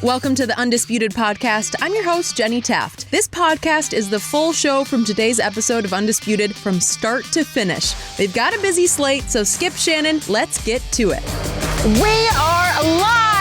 Welcome to the Undisputed podcast. I'm your host, Jenny Taft. This podcast is the full show from today's episode of Undisputed from start to finish. They've got a busy slate, so skip Shannon, let's get to it. We are live!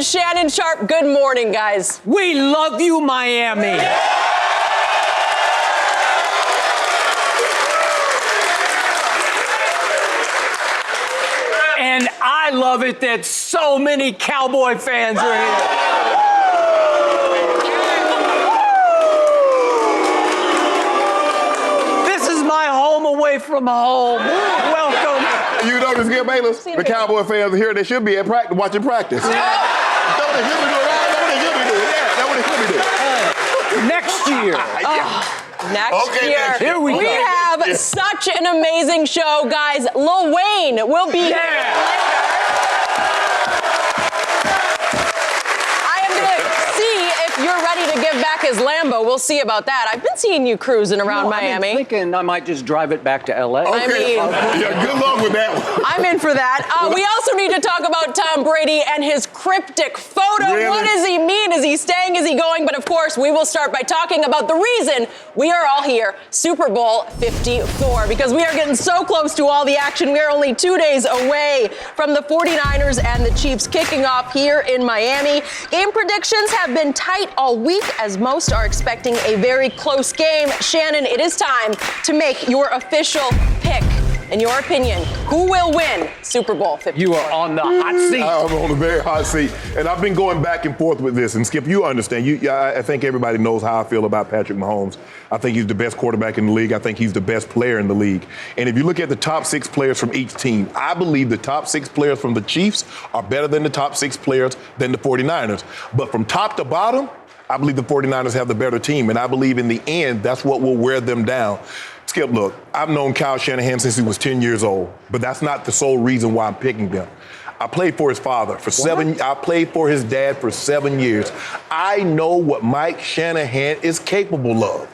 Shannon, Sharpe, good morning, guys. We love you, Miami. And I love it that so many Cowboy fans are here. This is my home away from home. Welcome. You know this, Skip Bayless? The Cowboy fans are here. They should be at practice, watching practice. Next year. Next year. Here we go. We have such an amazing show, guys. Lil Wayne will be here later. I am going to see if you're ready to give back his Lambo. We'll see about that. I've been seeing you cruising around Miami. I'm thinking I might just drive it back to L.A. Okay. Yeah, good luck with that one. I'm in for that. We also need to talk about Tom Brady and his cryptic photo. Really? What does he mean? Is he staying? Is he going? But of course, we will start by talking about the reason we are all here, Super Bowl 54, because we are getting so close to all the action. We are only 2 days away from the 49ers and the Chiefs kicking off here in Miami. Game predictions have been tight all week, as most are expecting a very close game. Shannon, it is time to make your official pick. In your opinion, who will win Super Bowl 54? You are on the hot seat. I'm on a very hot seat. And I've been going back and forth with this. And Skip, you understand. I think everybody knows how I feel about Patrick Mahomes. I think he's the best quarterback in the league. I think he's the best player in the league. And if you look at the top 6 players from each team, I believe the top 6 players from the Chiefs are better than the top 6 players than the 49ers. But from top to bottom, I believe the 49ers have the better team. And I believe in the end, that's what will wear them down. Skip, look, I've known Kyle Shanahan since he was 10 years old, but that's not the sole reason why I'm picking them. I played for his father for 7. I played for his dad for 7 years. I know what Mike Shanahan is capable of.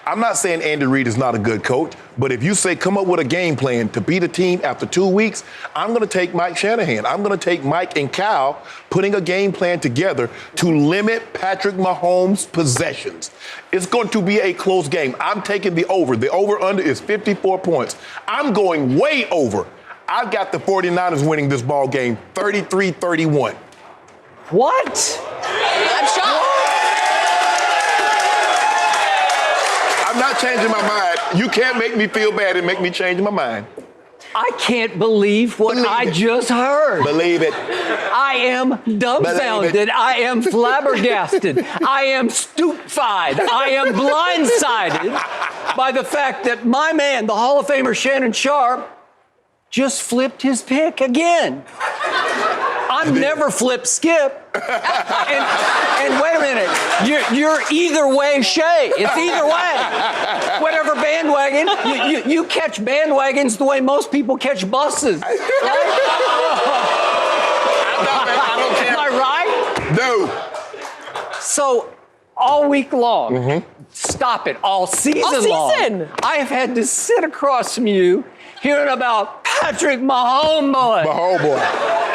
I'm not saying Andy Reid is not a good coach, but if you say come up with a game plan to beat a team after 2 weeks, I'm going to take Mike Shanahan. I'm going to take Mike and Kyle putting a game plan together to limit Patrick Mahomes' possessions. It's going to be a close game. I'm taking the over. The over-under is 54 points. I'm going way over. I've got the 49ers winning this ball game 33-31. What? I'm shocked. I'm not changing my mind. You can't make me feel bad and make me change my mind. I can't believe what I just heard. Believe it. I am dumbfounded. I am flabbergasted. I am stupefied. I am blindsided by the fact that my man, the Hall of Famer Shannon Sharpe, just flipped his pick again. I've never flipped Skip. And wait a minute, you're either way Shay. It's either way. Whatever bandwagon, you catch bandwagons the way most people catch buses. Right? I don't care. Am I right? No. So all week long, stop it, all season long, I have had to sit across from you hearing about Patrick Mahomes boy. Mahomes boy.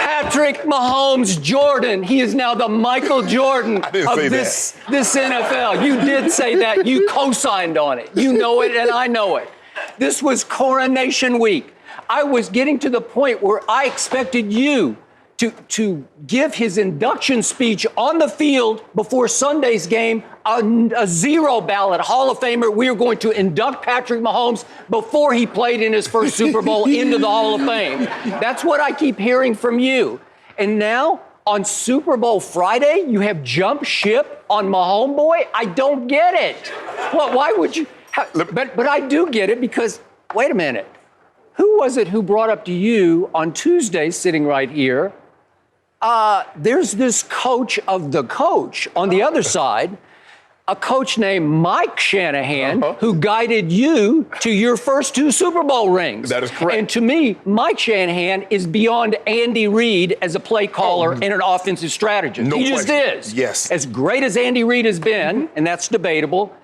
Patrick Mahomes Jordan. He is now the Michael Jordan of this NFL. You did say that. You co-signed on it. You know it and I know it. This was coronation week. I was getting to the point where I expected you to give his induction speech on the field before Sunday's game, a zero ballot Hall of Famer. We are going to induct Patrick Mahomes before he played in his first Super Bowl into the Hall of Fame. That's what I keep hearing from you. And now, on Super Bowl Friday, you have jumped ship on Mahomes boy? I don't get it. Well, why would you? But I do get it because, wait a minute. Who was it who brought up to you on Tuesday, sitting right here, there's this coach of the coach on the other side a coach named Mike Shanahan, who guided you to your first 2 Super Bowl rings. That is correct. And to me, Mike Shanahan is beyond Andy Reid as a play caller and an offensive strategist. No he just question. is. Yes. As great as Andy Reid has been, and that's debatable,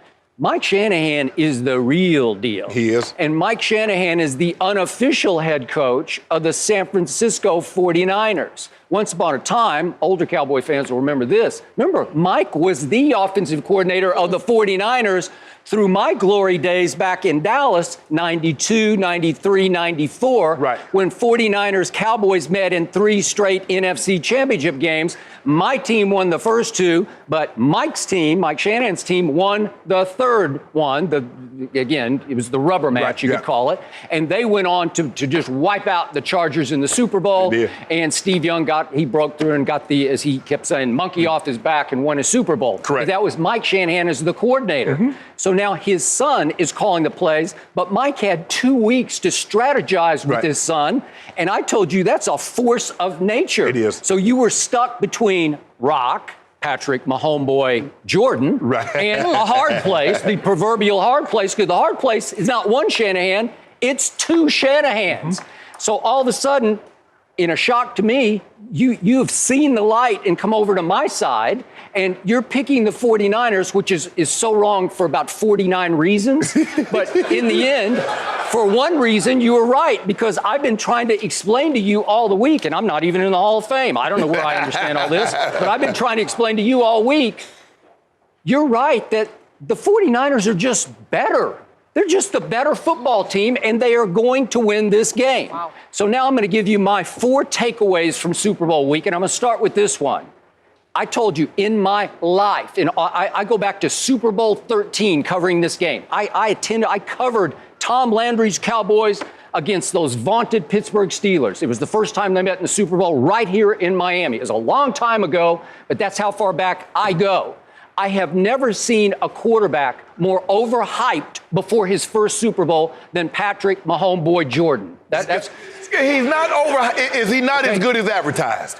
Mike Shanahan is the real deal. He is. And Mike Shanahan is the unofficial head coach of the San Francisco 49ers. Once upon a time, older Cowboy fans will remember this. Remember, Mike was the offensive coordinator of the 49ers through my glory days back in Dallas, 92, 93, 94, right, when 49ers Cowboys met in 3 straight NFC championship games. My team won the first 2, but Mike's team, Mike Shanahan's team, won the third one. Again, it was the rubber match, you could call it. And they went on to just wipe out the Chargers in the Super Bowl. And Steve Young he broke through and got the, as he kept saying, monkey off his back and won a Super Bowl. Correct. That was Mike Shanahan as the coordinator. So now his son is calling the plays, but Mike had 2 weeks to strategize with his son. And I told you that's a force of nature. It is. So you were stuck between rock, Patrick, my homeboy, Jordan, and a hard place, the proverbial hard place, because the hard place is not one Shanahan, it's 2 Shanahans. So all of a sudden, in a shock to me, you have seen the light and come over to my side, and you're picking the 49ers, which is so wrong for about 49 reasons. But in the end, for one reason, you were right, because I've been trying to explain to you all the week, and I'm not even in the Hall of Fame. I don't know where I understand all this, but I've been trying to explain to you all week. You're right that the 49ers are just better. They're just a better football team, and they are going to win this game. Wow. So now I'm going to give you my 4 takeaways from Super Bowl week, and I'm going to start with this one. I told you in my life, and I go back to Super Bowl 13 covering this game. I covered Tom Landry's Cowboys against those vaunted Pittsburgh Steelers. It was the first time they met in the Super Bowl right here in Miami. It was a long time ago, but that's how far back I go. I have never seen a quarterback more overhyped before his first Super Bowl than Patrick, my homeboy Jordan. He's not over. Is he not as good as advertised?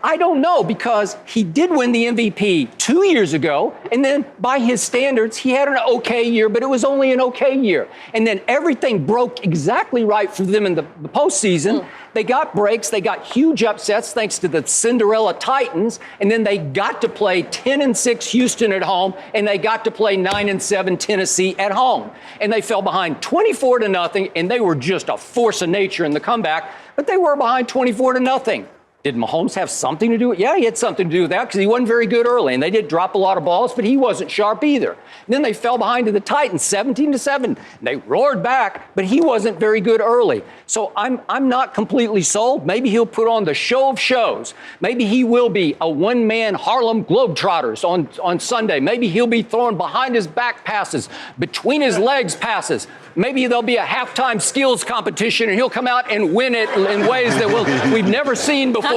I don't know, because he did win the MVP 2 years ago, and then by his standards, he had an okay year, but it was only an okay year. And then everything broke exactly right for them in the postseason. They got breaks, they got huge upsets thanks to the Cinderella Titans, and then they got to play 10-6 Houston at home, and they got to play 9-7 Tennessee at home. And they fell behind 24-0, and they were just a force of nature in the comeback, but they were behind 24-0. Did Mahomes have something to do with it? Yeah, he had something to do with that, because he wasn't very good early, and they did drop a lot of balls, but he wasn't sharp either. And then they fell behind to the Titans, 17-7. They roared back, but he wasn't very good early. So I'm not completely sold. Maybe he'll put on the show of shows. Maybe he will be a one-man Harlem Globetrotters on Sunday. Maybe he'll be throwing behind his back passes, between his legs passes. Maybe there'll be a halftime skills competition, and he'll come out and win it in ways that we've never seen before.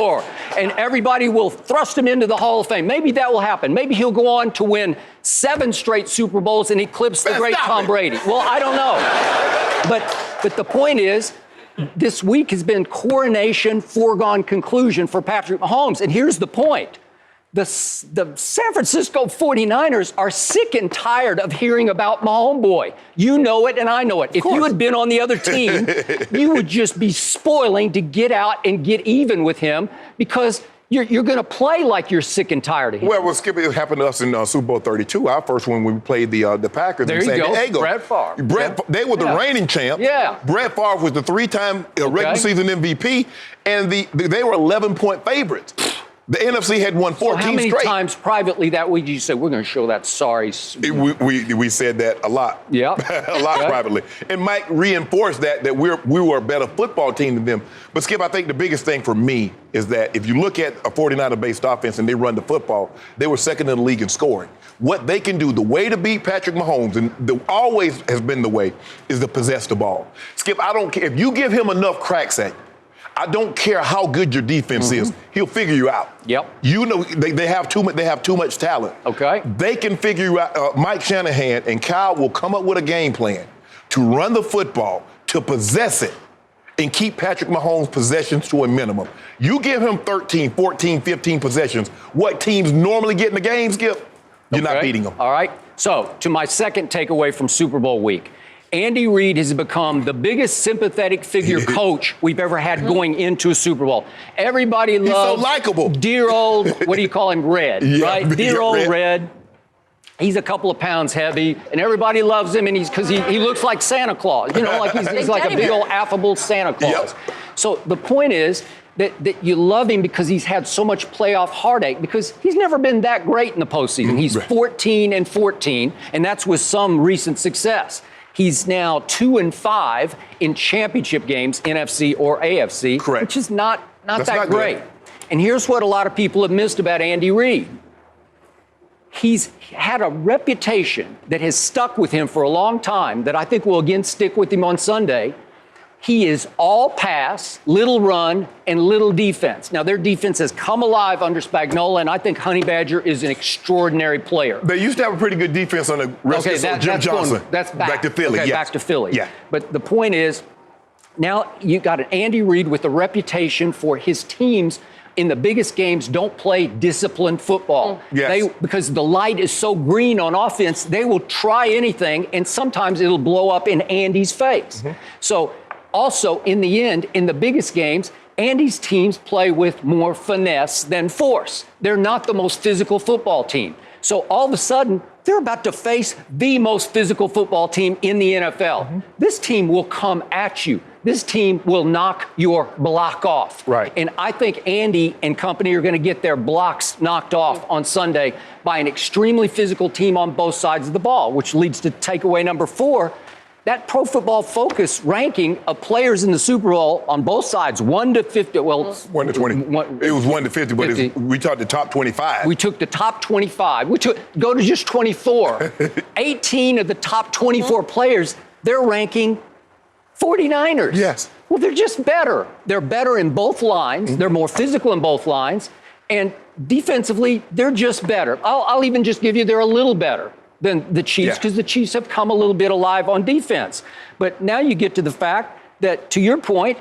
And everybody will thrust him into the Hall of Fame. Maybe that will happen. Maybe he'll go on to win 7 straight Super Bowls and eclipse the great Tom Brady. Well, I don't know. But the point is, this week has been coronation, foregone conclusion for Patrick Mahomes. And here's the point. The San Francisco 49ers are sick and tired of hearing about my homeboy. You know it, and I know it. If you had been on the other team, you would just be spoiling to get out and get even with him, because you're going to play like you're sick and tired of him. Well, Skip, it happened to us in Super Bowl 32, our first one when we played the Packers in San Diego. Brett Favre. They were the reigning champ. Yeah. Brett Favre was the 3-time regular season MVP, and they were 11-point favorites. The NFC had won 14 straight. How many times privately that week did you say, we're going to show that sorry? We said that a lot. Yeah. A lot privately. And Mike reinforced that we were a better football team than them. But, Skip, I think the biggest thing for me is that if you look at a 49er-based offense and they run the football, they were second in the league in scoring. What they can do, the way to beat Patrick Mahomes, and always has been the way, is to possess the ball. Skip, I don't care. If you give him enough cracks at you, I don't care how good your defense is. He'll figure you out. Yep. You know they have too much talent. Okay. They can figure you out. Mike Shanahan and Kyle will come up with a game plan to run the football, to possess it, and keep Patrick Mahomes' possessions to a minimum. You give him 13, 14, 15 possessions. What teams normally get in the game, Skip? You're not beating them. All right. So, to my second takeaway from Super Bowl week, Andy Reid has become the biggest sympathetic figure coach we've ever had going into a Super Bowl. Everybody loves. He's so likable. Dear old, what do you call him? Red, right? Dear old Red. He's a couple of pounds heavy, and everybody loves him, and because he looks like Santa Claus. You know, like he's like a big old affable Santa Claus. Yep. So the point is that you love him because he's had so much playoff heartache, because he's never been that great in the postseason. He's 14-14, and that's with some recent success. He's now 2-5 in championship games, NFC or AFC, correct, which is not that great. Good. And here's what a lot of people have missed about Andy Reid. He's had a reputation that has stuck with him for a long time that I think will again stick with him on Sunday. He is all pass, little run, and little defense. Now, their defense has come alive under Spagnuolo, and I think Honey Badger is an extraordinary player. They used to have a pretty good defense on the rest of Jim Johnson. That's back to Philly. Okay, yes. Back to Philly. Yeah. But the point is, now you got an Andy Reid with a reputation for his teams in the biggest games don't play disciplined football. Yes. Because the light is so green on offense, they will try anything, and sometimes it'll blow up in Andy's face. So also, in the end, in the biggest games, Andy's teams play with more finesse than force. They're not the most physical football team. So all of a sudden, they're about to face the most physical football team in the NFL. This team will come at you. This team will knock your block off. Right. And I think Andy and company are going to get their blocks knocked off on Sunday by an extremely physical team on both sides of the ball, which leads to takeaway number 4. That Pro Football Focus ranking of players in the Super Bowl on both sides, 1 to 50. Well, 1 to 20. It was 1 to 50, but we took the top 25. We took the top 25. Go to just 24. 18 of the top 24 players, they're ranking 49ers. Yes. Well, they're just better. They're better in both lines. They're more physical in both lines. And defensively, they're just better. I'll even just give you they're a little better than the Chiefs, because the Chiefs have come a little bit alive on defense. But now you get to the fact that, to your point,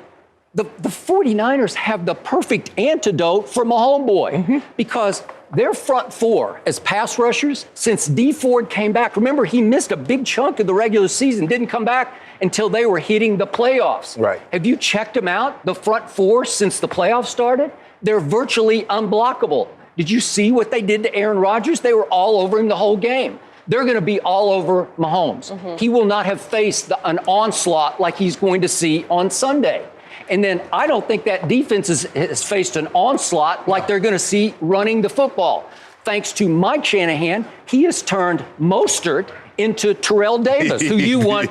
the 49ers have the perfect antidote for my homeboy, because their front four as pass rushers, since D Ford came back, remember, he missed a big chunk of the regular season, didn't come back until they were hitting the playoffs. Right. Have you checked them out, the front four, since the playoffs started? They're virtually unblockable. Did you see what they did to Aaron Rodgers? They were all over him the whole game. They're going to be all over Mahomes. He will not have faced an onslaught like he's going to see on Sunday. And then I don't think that defense has faced an onslaught like they're going to see running the football. Thanks to Mike Shanahan, he has turned Mostert into Terrell Davis, who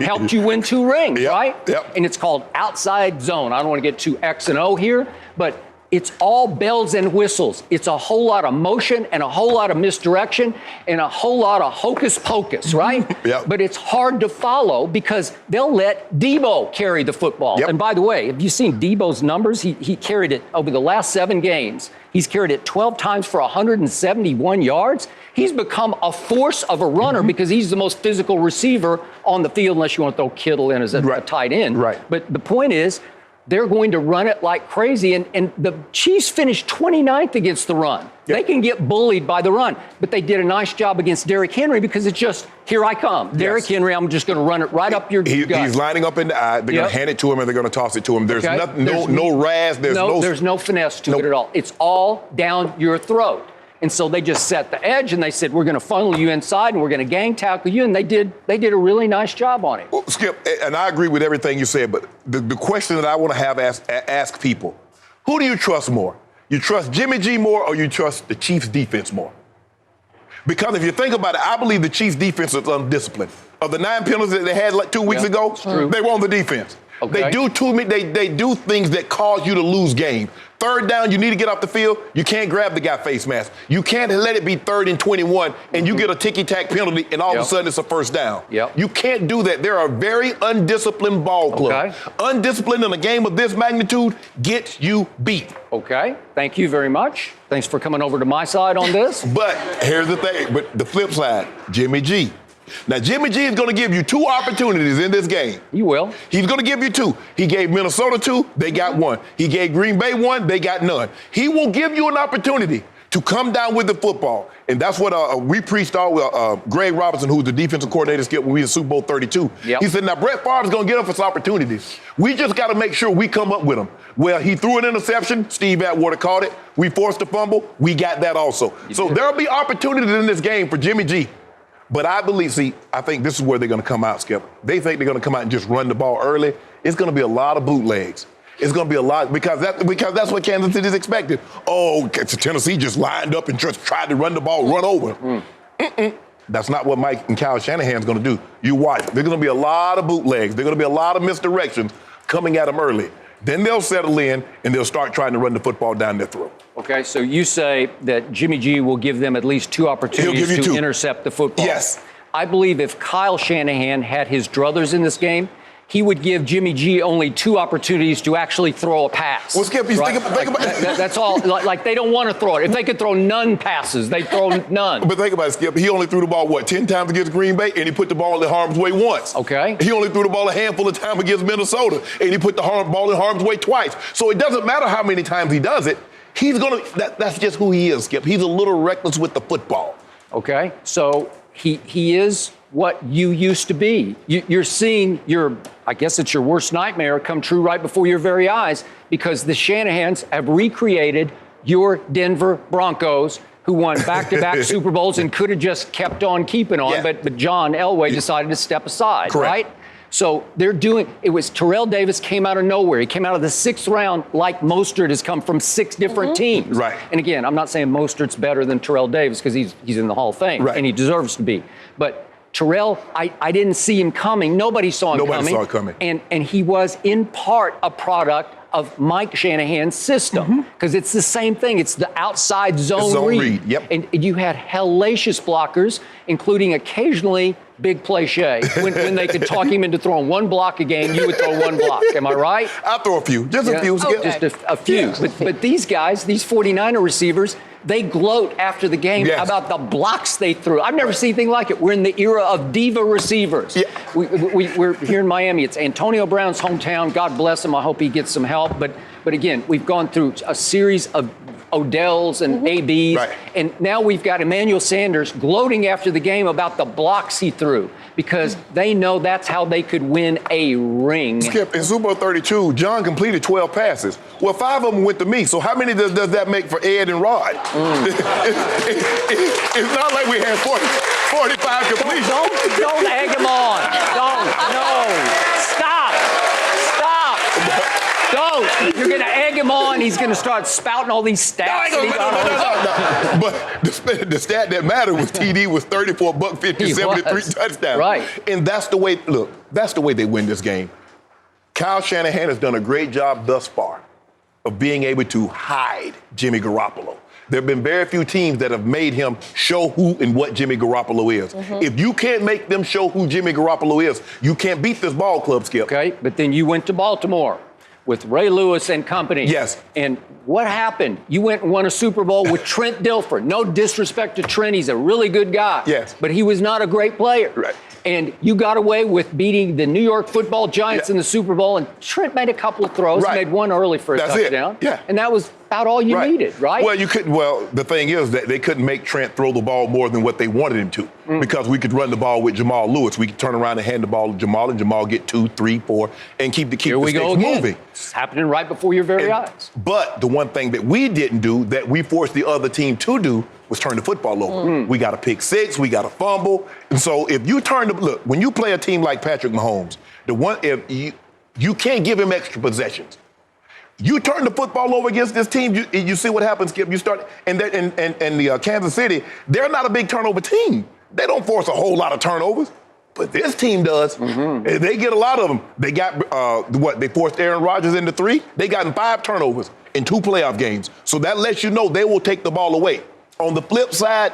helped you win 2 rings, right? Yep. And it's called outside zone. I don't want to get too X and O here, but it's all bells and whistles. It's a whole lot of motion and a whole lot of misdirection and a whole lot of hocus pocus, right? Yep. But it's hard to follow because they'll let Debo carry the football. Yep. And by the way, have you seen Debo's numbers? He carried it over the last 7 games. He's carried it 12 times for 171 yards. He's become a force of a runner because he's the most physical receiver on the field, unless you want to throw Kittle in as a tight end. Right. But the point is, they're going to run it like crazy. And the Chiefs finished 29th against the run. Yep. They can get bullied by the run. But they did a nice job against Derrick Henry because it's just, here I come. Derrick Henry, I'm just going to run it right up your gut. He's lining up in the eye. They're going to hand it to him, and they're going to toss it to him. There's nothing, no razz. There's no finesse to it at all. It's all down your throat. And so they just set the edge, and they said, we're going to funnel you inside, and we're going to gang tackle you. And they did a really nice job on it. Well, Skip, and I agree with everything you said, but the question that I want to ask people, who do you trust more? You trust Jimmy G more, or you trust the Chiefs defense more? Because if you think about it, I believe the Chiefs defense is undisciplined. Of the 9 penalties that they had like 2 weeks ago, they were on the defense. Okay. They do things that cause you to lose game. 3rd down, you need to get off the field. You can't grab the guy face mask. You can't let it be 3rd and 21 and you get a ticky-tack penalty and all of a sudden it's a 1st down. You can't do that. They're a very undisciplined ball club. Undisciplined in a game of this magnitude gets you beat. Okay. Thank you very much. Thanks for coming over to my side on this. But here's the thing. But the flip side, Jimmy G. Now, Jimmy G is going to give you 2 opportunities in this game. He will. He's going to give you 2. He gave Minnesota 2, they got 1. He gave Green Bay 1, they got none. He will give you an opportunity to come down with the football. And that's what we preached all Greg Robinson, who's the defensive coordinator, Skip, when we were in Super Bowl 32. Yep. He said, now Brett Favre's going to get us opportunities. We just got to make sure we come up with them. Well, he threw an interception. Steve Atwater caught it. We forced a fumble. We got that also. So there'll be opportunities in this game for Jimmy G. But I think this is where they're going to come out, Skip. They think they're going to come out and just run the ball early. It's going to be a lot of bootlegs. It's going to be a lot because that's what Kansas City's expected. Oh, Tennessee just lined up and just tried to run the ball, run over. That's not what Mike and Kyle Shanahan's going to do. You watch. There's going to be a lot of bootlegs. There's going to be a lot of misdirections coming at them early. Then they'll settle in and they'll start trying to run the football down their throat. Okay, so you say that Jimmy G will give them at least 2 opportunities to intercept the football. Yes. I believe if Kyle Shanahan had his druthers in this game, he would give Jimmy G only 2 opportunities to actually throw a pass. Well, Skip, think about that's all. Like they don't want to throw it. If they could throw none passes, they throw none. But think about it, Skip. He only threw the ball, 10 times against Green Bay, and he put the ball in harm's way once. Okay. He only threw the ball a handful of times against Minnesota, and he put the ball in harm's way twice. So it doesn't matter how many times he does it. He's going to, that's just who he is, Skip. He's a little reckless with the football. Okay. So he is what you used to be. You're seeing I guess it's your worst nightmare come true right before your very eyes because the Shanahans have recreated your Denver Broncos, who won back-to-back Super Bowls and could have just kept on keeping on, but John Elway decided to step aside, Correct. right? So it was Terrell Davis came out of nowhere. He came out of the 6th round like Mostert has come from 6 different teams. Right. And again, I'm not saying Mostert's better than Terrell Davis because he's in the Hall of Fame, and he deserves to be. But Terrell, I didn't see him coming. Nobody saw him coming. Nobody saw it coming. And he was in part a product of Mike Shanahan's system because it's the same thing. It's the outside zone read. Yep. And you had hellacious blockers, including occasionally Big Play Shea. When they could talk him into throwing 1 block a game, you would throw 1 block. Am I right? I'll throw a few. Just a few. Okay. Just a few. Yeah. But these guys, these 49er receivers, they gloat after the game about the blocks they threw. I've never seen anything like it. We're in the era of diva receivers. Yeah. We're here in Miami. It's Antonio Brown's hometown. God bless him. I hope he gets some help. But again, we've gone through a series of Odells and ABs. Right. And now we've got Emmanuel Sanders gloating after the game about the blocks he threw because they know that's how they could win a ring. Skip, in Super Bowl 32, John completed 12 passes. Well, 5 of them went to me. So how many does that make for Ed and Rod? It's not like we had 45 completions. Don't egg him on. Stop. Don't. You're going to egg him on. He's going to start spouting all these stats. No. But the stat that mattered was TD was 34, buck 50, 73 touchdowns. Right. And that's the way they win this game. Kyle Shanahan has done a great job thus far of being able to hide Jimmy Garoppolo. There have been very few teams that have made him show who and what Jimmy Garoppolo is. If you can't make them show who Jimmy Garoppolo is, you can't beat this ball club, Skip. Okay, but then you went to Baltimore with Ray Lewis and company. Yes. And what happened? You went and won a Super Bowl with Trent Dilfer. No disrespect to Trent. He's a really good guy. Yes. But he was not a great player. Right. And you got away with beating the New York Football Giants in the Super Bowl, and Trent made a couple of throws. He made one early for a touchdown. Yeah. And that was about all you needed, right? Well, the thing is that they couldn't make Trent throw the ball more than what they wanted him to because we could run the ball with Jamal Lewis. We could turn around and hand the ball to Jamal, and Jamal get 2, 3, 4, and keep the sticks moving. It's happening right before your very eyes. But the one thing that we didn't do that we forced the other team to do was turn the football over. We got a pick 6, we got a fumble. And so if you when you play a team like Patrick Mahomes, if you can't give him extra possessions. You turn the football over against this team, you see what happens, Skip. You start, and the Kansas City, they're not a big turnover team. They don't force a whole lot of turnovers, but this team does. They get a lot of them. They got, they forced Aaron Rodgers into 3. They got 5 turnovers in 2 playoff games. So that lets you know they will take the ball away. On the flip side,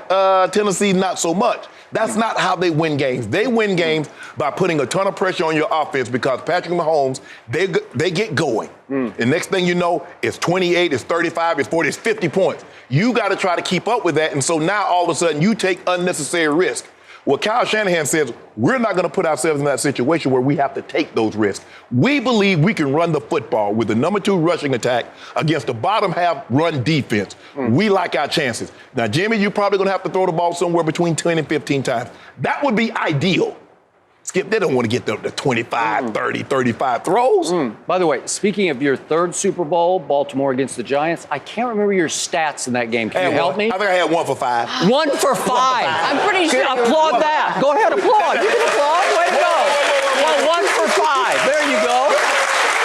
Tennessee, not so much. That's not how they win games. They win games by putting a ton of pressure on your offense because Patrick Mahomes, they get going. And next thing you know, it's 28, it's 35, it's 40, it's 50 points. You got to try to keep up with that. And so now all of a sudden you take unnecessary risk. What Kyle Shanahan says, we're not going to put ourselves in that situation where we have to take those risks. We believe we can run the football with the number 2 rushing attack against the bottom half run defense. We like our chances. Now, Jimmy, you're probably going to have to throw the ball somewhere between 10 and 15 times. That would be ideal. Skip, they don't want to get the 25, 30, 35 throws. By the way, speaking of your 3rd Super Bowl, Baltimore against the Giants, I can't remember your stats in that game. Can you help me? I think I had 1 for 5. 1 for 5. I'm pretty sure. Applaud that. Go ahead, applaud. You can applaud. Way to go. Well, 1 for 5. There you go.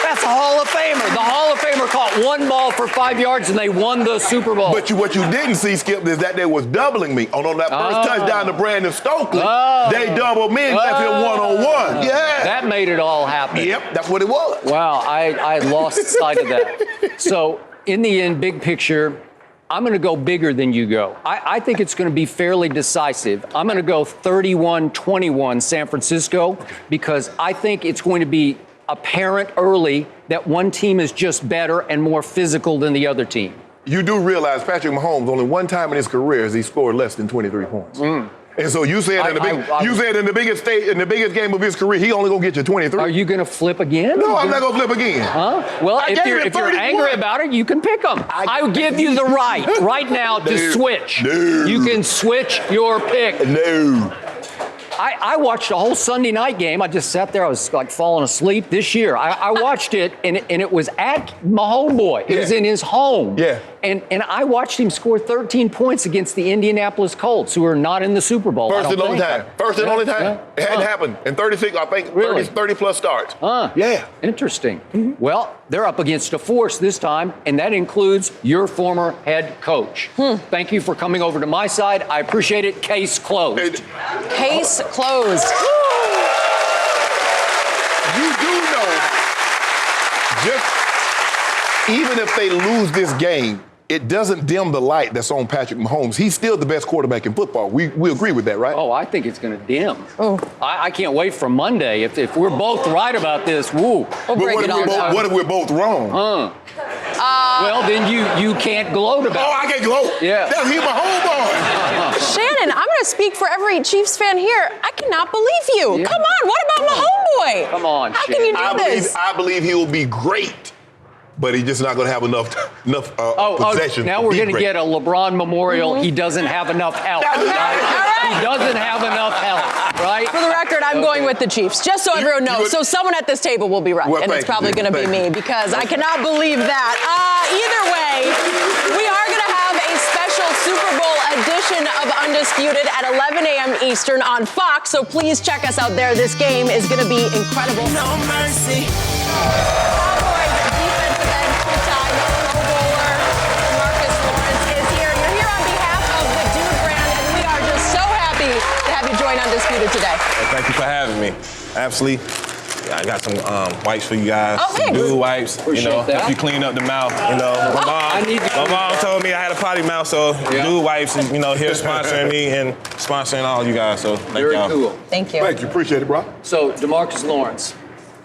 That's a Hall of Famer. The Hall of Famer caught 1 ball for 5 yards, and they won the Super Bowl. But what you didn't see, Skip, is that they was doubling me. On that first touchdown to Brandon Stokely, they doubled me and left him one-on-one. Yeah. That made it all happen. Yep, that's what it was. Wow, I lost sight of that. So, in the end, big picture, I'm going to go bigger than you go. I think it's going to be fairly decisive. I'm going to go 31-21 San Francisco because I think it's going to be apparent early that one team is just better and more physical than the other team. You do realize Patrick Mahomes, only one time in his career has he scored less than 23 points. And so you said in the biggest game of his career, he only gonna get you 23. Are you gonna flip again? No, I'm not gonna flip again. Huh? Well, if you're angry about it, you can pick them. I would give you the right now to switch. No. You can switch your pick. No. I watched a whole Sunday night game. I just sat there. I was like falling asleep this year. I watched it, and it was at my homeboy. It was in his home. Yeah. And I watched him score 13 points against the Indianapolis Colts, who are not in the Super Bowl. First and only time. First and only time. It hadn't happened in 36, I think, Really? 30 plus starts. Yeah. Interesting. Well, they're up against a force this time, and that includes your former head coach. Thank you for coming over to my side. I appreciate it. Case closed. Case closed. You do know, even if they lose this game, it doesn't dim the light that's on Patrick Mahomes. He's still the best quarterback in football. We agree with that, right? Oh, I think it's going to dim. I can't wait for Monday. If we're both right about this, woo. We'll break it all down. What if we're both wrong? Well, then you can't gloat about it. Oh, I can gloat. Yeah. That's he's my homeboy. Shannon, I'm going to speak for every Chiefs fan here. I cannot believe you. Yeah. Come on, what about my homeboy? Come on, How Shannon. can you do this? I believe he will be great, but he's just not going to have enough possession. Now we're going to get a LeBron memorial. He doesn't have enough help. All right. He doesn't have enough help, right? For the record, I'm going with the Chiefs, just so everyone knows. So someone at this table will be right, Well, and it's probably going to be me because I cannot believe that. Either way, we are going to have a special Super Bowl edition of Undisputed at 11 a.m. Eastern on Fox, so please check us out there. This game is going to be incredible. No mercy. Cowboys defensive end, two-time Pro Bowler DeMarcus Lawrence is here. You're here on behalf of the Dude brand, and we are just so happy to have you join Undisputed today. Well, thank you for having me. Absolutely. I got some wipes for you guys. Oh, some thanks. dude wipes. Appreciate that. Help you clean up the mouth. My mom told me I had a potty mouth, so dude wipes is, here sponsoring me and sponsoring all you guys. So thank Very y'all. cool. Thank you. Thank you. Appreciate it, bro. So, DeMarcus Lawrence,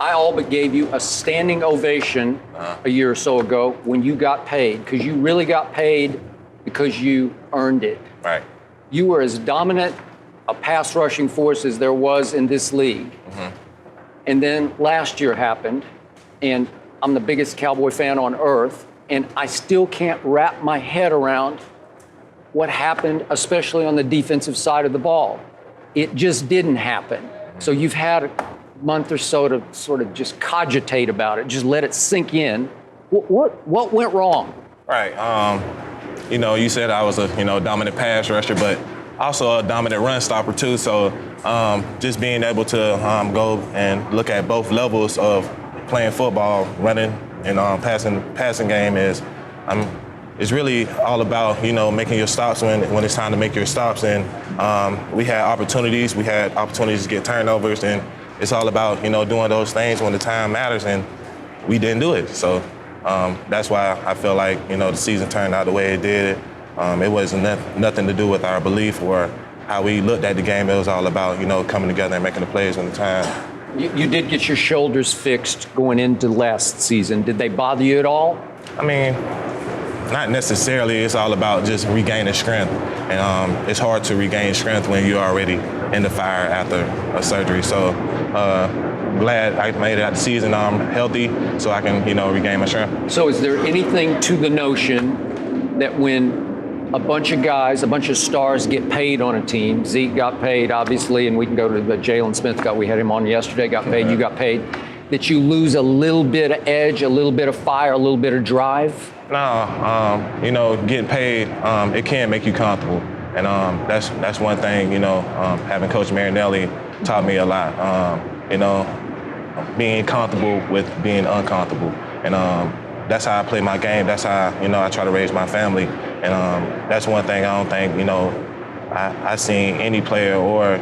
I all but gave you a standing ovation a year or so ago when you got paid, because you really got paid because you earned it. Right. You were as dominant a pass rushing force as there was in this league. And then last year happened, and I'm the biggest Cowboy fan on earth, and I still can't wrap my head around what happened, especially on the defensive side of the ball. It just didn't happen. So you've had a month or so to sort of just cogitate about it, just let it sink in. What went wrong? Right. You said I was a dominant pass rusher, but also a dominant run stopper too. So just being able to go and look at both levels of playing football, running and passing game is it's really all about making your stops when it's time to make your stops. And we had opportunities to get turnovers, and it's all about doing those things when the time matters, and we didn't do it. So that's why I feel like the season turned out the way it did. It wasn't nothing to do with our belief or how we looked at the game. It was all about, coming together and making the plays when the time. You did get your shoulders fixed going into last season. Did they bother you at all? I mean, Not necessarily. It's all about just regaining strength. And it's hard to regain strength when you're already in the fire after a surgery. So glad I made it out the season. I'm healthy, so I can, regain my strength. So is there anything to the notion that when a bunch of guys, a bunch of stars get paid on a team, Zeke got paid, obviously, and we can go to the Jalen Smith we had him on yesterday, got paid, you got paid, that you lose a little bit of edge, a little bit of fire, a little bit of drive? No, getting paid, it can make you comfortable. And that's one thing, having Coach Marinelli taught me a lot. Being comfortable with being uncomfortable. And that's how I play my game. That's how, I try to raise my family. And that's one thing I don't think, I seen any player or,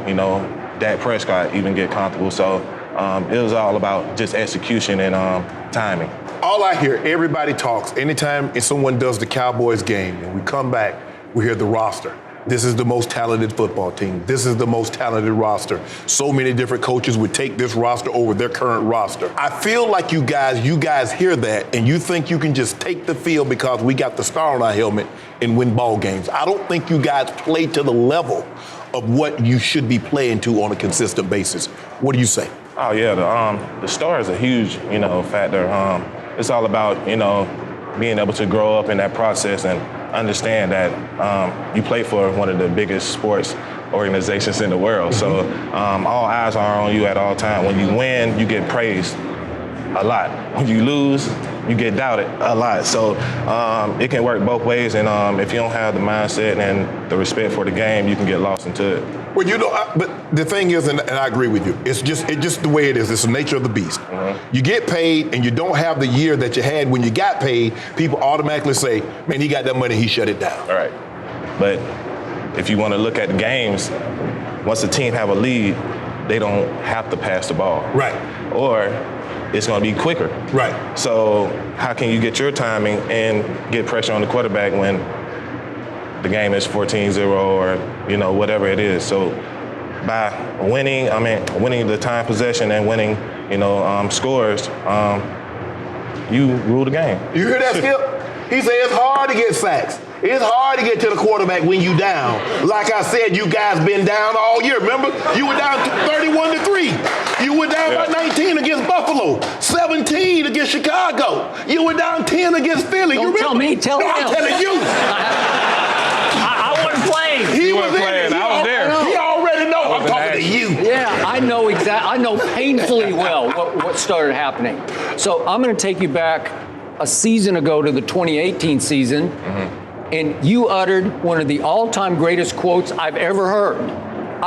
Dak Prescott even get comfortable. So it was all about just execution and timing. All I hear, everybody talks. Anytime someone does the Cowboys game and we come back, we hear the roster. This is the most talented football team. This is the most talented roster. So many different coaches would take this roster over their current roster. I feel like you guys hear that and you think you can just take the field because we got the star on our helmet and win ball games. I don't think you guys play to the level of what you should be playing to on a consistent basis. What do you say? Oh yeah, the star is a huge, factor. It's all about, being able to grow up in that process and understand that you play for one of the biggest sports organizations in the world. So all eyes are on you at all times. When you win, you get praised a lot. When you lose, you get doubted a lot. So it can work both ways. And if you don't have the mindset and the respect for the game, you can get lost into it. Well, but the thing is, and I agree with you, it's just the way it is. It's the nature of the beast. You get paid and you don't have the year that you had when you got paid, people automatically say, man, he got that money, he shut it down. All right. But if you want to look at the games, once a team have a lead, they don't have to pass the ball. Right. Or it's going to be quicker. Right. So how can you get your timing and get pressure on the quarterback when the game is 14-0 or, whatever it is. So by winning the time possession and winning, scores, you rule the game. You hear that, Skip? He said it's hard to get sacks. It's hard to get to the quarterback when you down. Like I said, you guys been down all year. Remember? You were down 31-3. You were down by 19 against Buffalo, 17 against Chicago. You were down 10 against Philly. Don't tell me, tell him. I'm telling you. I wasn't playing. He was playing. I was there. He already know. I'm talking to you. Yeah, I know exactly. I know painfully well what started happening. So I'm going to take you back a season ago to the 2018 season, and you uttered one of the all-time greatest quotes I've ever heard.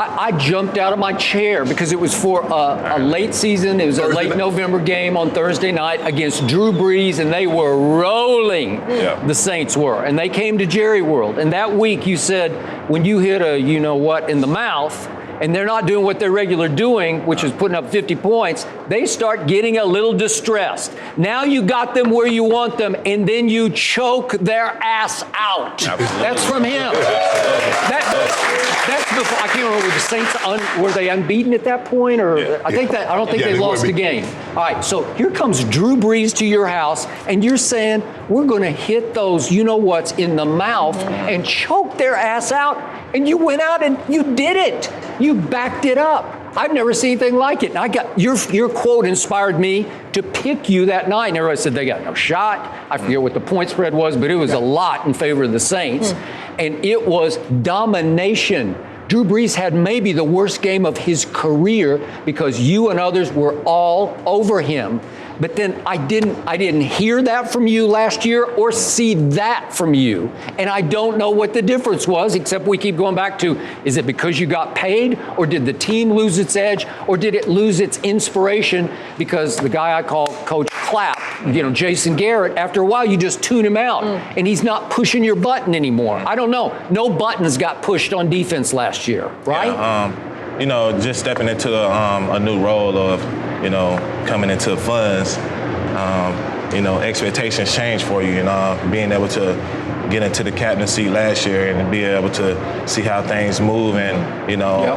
I jumped out of my chair because it was for a late season. It was a late November game on Thursday night against Drew Brees, and they were rolling. Yeah. The Saints were, and they came to Jerry World. And that week you said, when you hit a you-know-what in the mouth, and they're not doing what they're regular doing, which is putting up 50 points, they start getting a little distressed. Now you got them where you want them, and then you choke their ass out. Absolutely. That's from him. That's before, I can't remember, were the Saints, were they unbeaten at that point? Or I don't think they lost the game. All right, so here comes Drew Brees to your house, and you're saying, we're going to hit those you-know-whats in the mouth and choke their ass out, and you went out and you did it. You backed it up. I've never seen anything like it. And I got your quote inspired me to pick you that night. And everybody said they got no shot. I forget what the point spread was, but it was a lot in favor of the Saints. And it was domination. Drew Brees had maybe the worst game of his career because you and others were all over him. But then I didn't hear that from you last year or see that from you. And I don't know what the difference was, except we keep going back to, is it because you got paid, or did the team lose its edge, or did it lose its inspiration because the guy I call Coach Clap, Jason Garrett, after a while you just tune him out and he's not pushing your button anymore. I don't know. No buttons got pushed on defense last year, right? Yeah, just stepping into a new role of, coming into funds, expectations change for you, being able to get into the captain's seat last year and be able to see how things move and,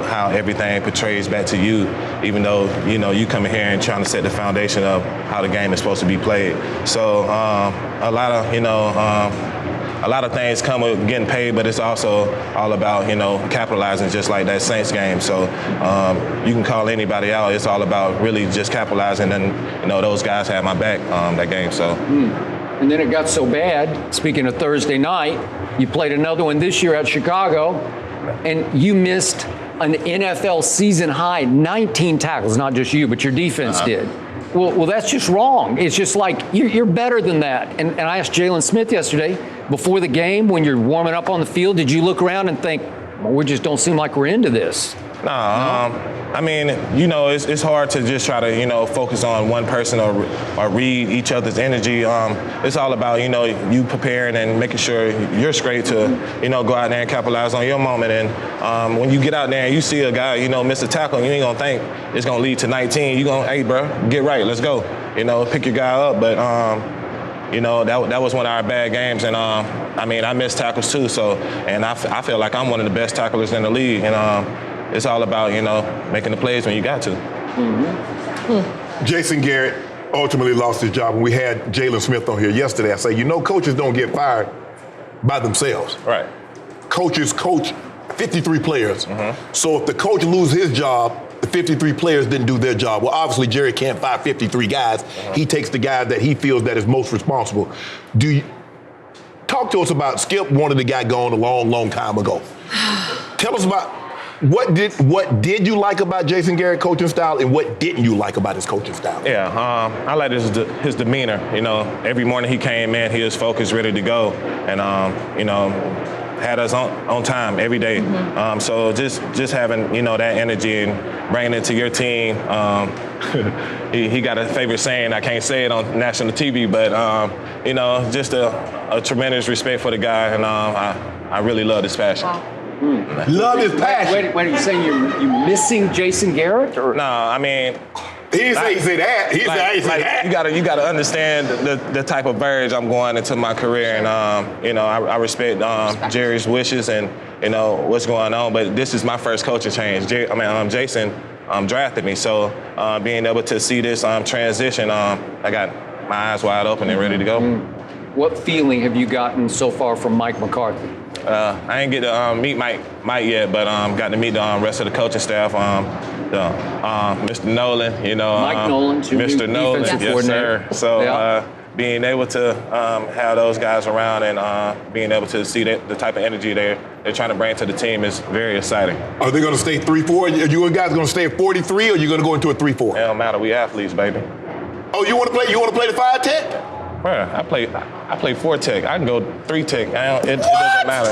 how everything portrays back to you, even though, you come in here and trying to set the foundation of how the game is supposed to be played. So a lot of things come with getting paid, but it's also all about, capitalizing, just like that Saints game. So you can call anybody out. It's all about really just capitalizing, and, those guys had my back that game. So. And then it got so bad, speaking of Thursday night, you played another one this year at Chicago, and you missed an NFL season high 19 tackles, not just you, but your defense did. Well, that's just wrong. It's just like, you're better than that. And I asked Jalen Smith yesterday, before the game, when you're warming up on the field, did you look around and think, well, we just don't seem like we're into this? It's hard to just try to, focus on one person or read each other's energy. It's all about, you preparing and making sure you're straight to, go out there and capitalize on your moment. And when you get out there and you see a guy, miss a tackle, you ain't gonna think it's gonna lead to 19. You gonna, hey, bro, get right, let's go. Pick your guy up. But that was one of our bad games, and I missed tackles too. So, and I feel like I'm one of the best tacklers in the league, and it's all about making the plays when you got to. Jason Garrett ultimately lost his job, and we had Jalen Smith on here yesterday. I say, coaches don't get fired by themselves. Right. Coaches coach 53 players. So if the coach loses his job, the 53 players didn't do their job. Well, obviously, Jerry can't fire 53 guys. He takes the guy that he feels that is most responsible. Talk to us about Skip wanted the guy gone a long, long time ago. Tell us about what did you like about Jason Garrett's coaching style, and what didn't you like about his coaching style? Yeah, I like his demeanor. Every morning he came in, he was focused, ready to go, and had us on time every day. So just having that energy and bringing it to your team. He got a favorite saying. I can't say it on national TV, but just a tremendous respect for the guy, and I really love his passion. Wow. Love his passion. Wait, are you saying you're missing Jason Garrett? Or? No, I mean. He didn't say that. He said that. You gotta understand the type of verge I'm going into my career, and I respect Jerry's wishes and what's going on. But this is my first coaching change. Jason drafted me, so being able to see this transition, I got my eyes wide open and ready to go. What feeling have you gotten so far from Mike McCarthy? I ain't get to meet Mike yet, but got to meet the rest of the coaching staff. Mr. Nolan, Mike Nolan, Mr. Nolan, yes, sir. So being able to have those guys around and being able to see the type of energy they're trying to bring to the team is very exciting. Are they going to stay 3-4? Are you guys going to stay at 43, or are you going to go into a 3-4? It don't matter. We athletes, baby. Oh, you want to play? You want to play the 5-tech? Bro, I play 4-tech. I can go 3-tech. It doesn't matter.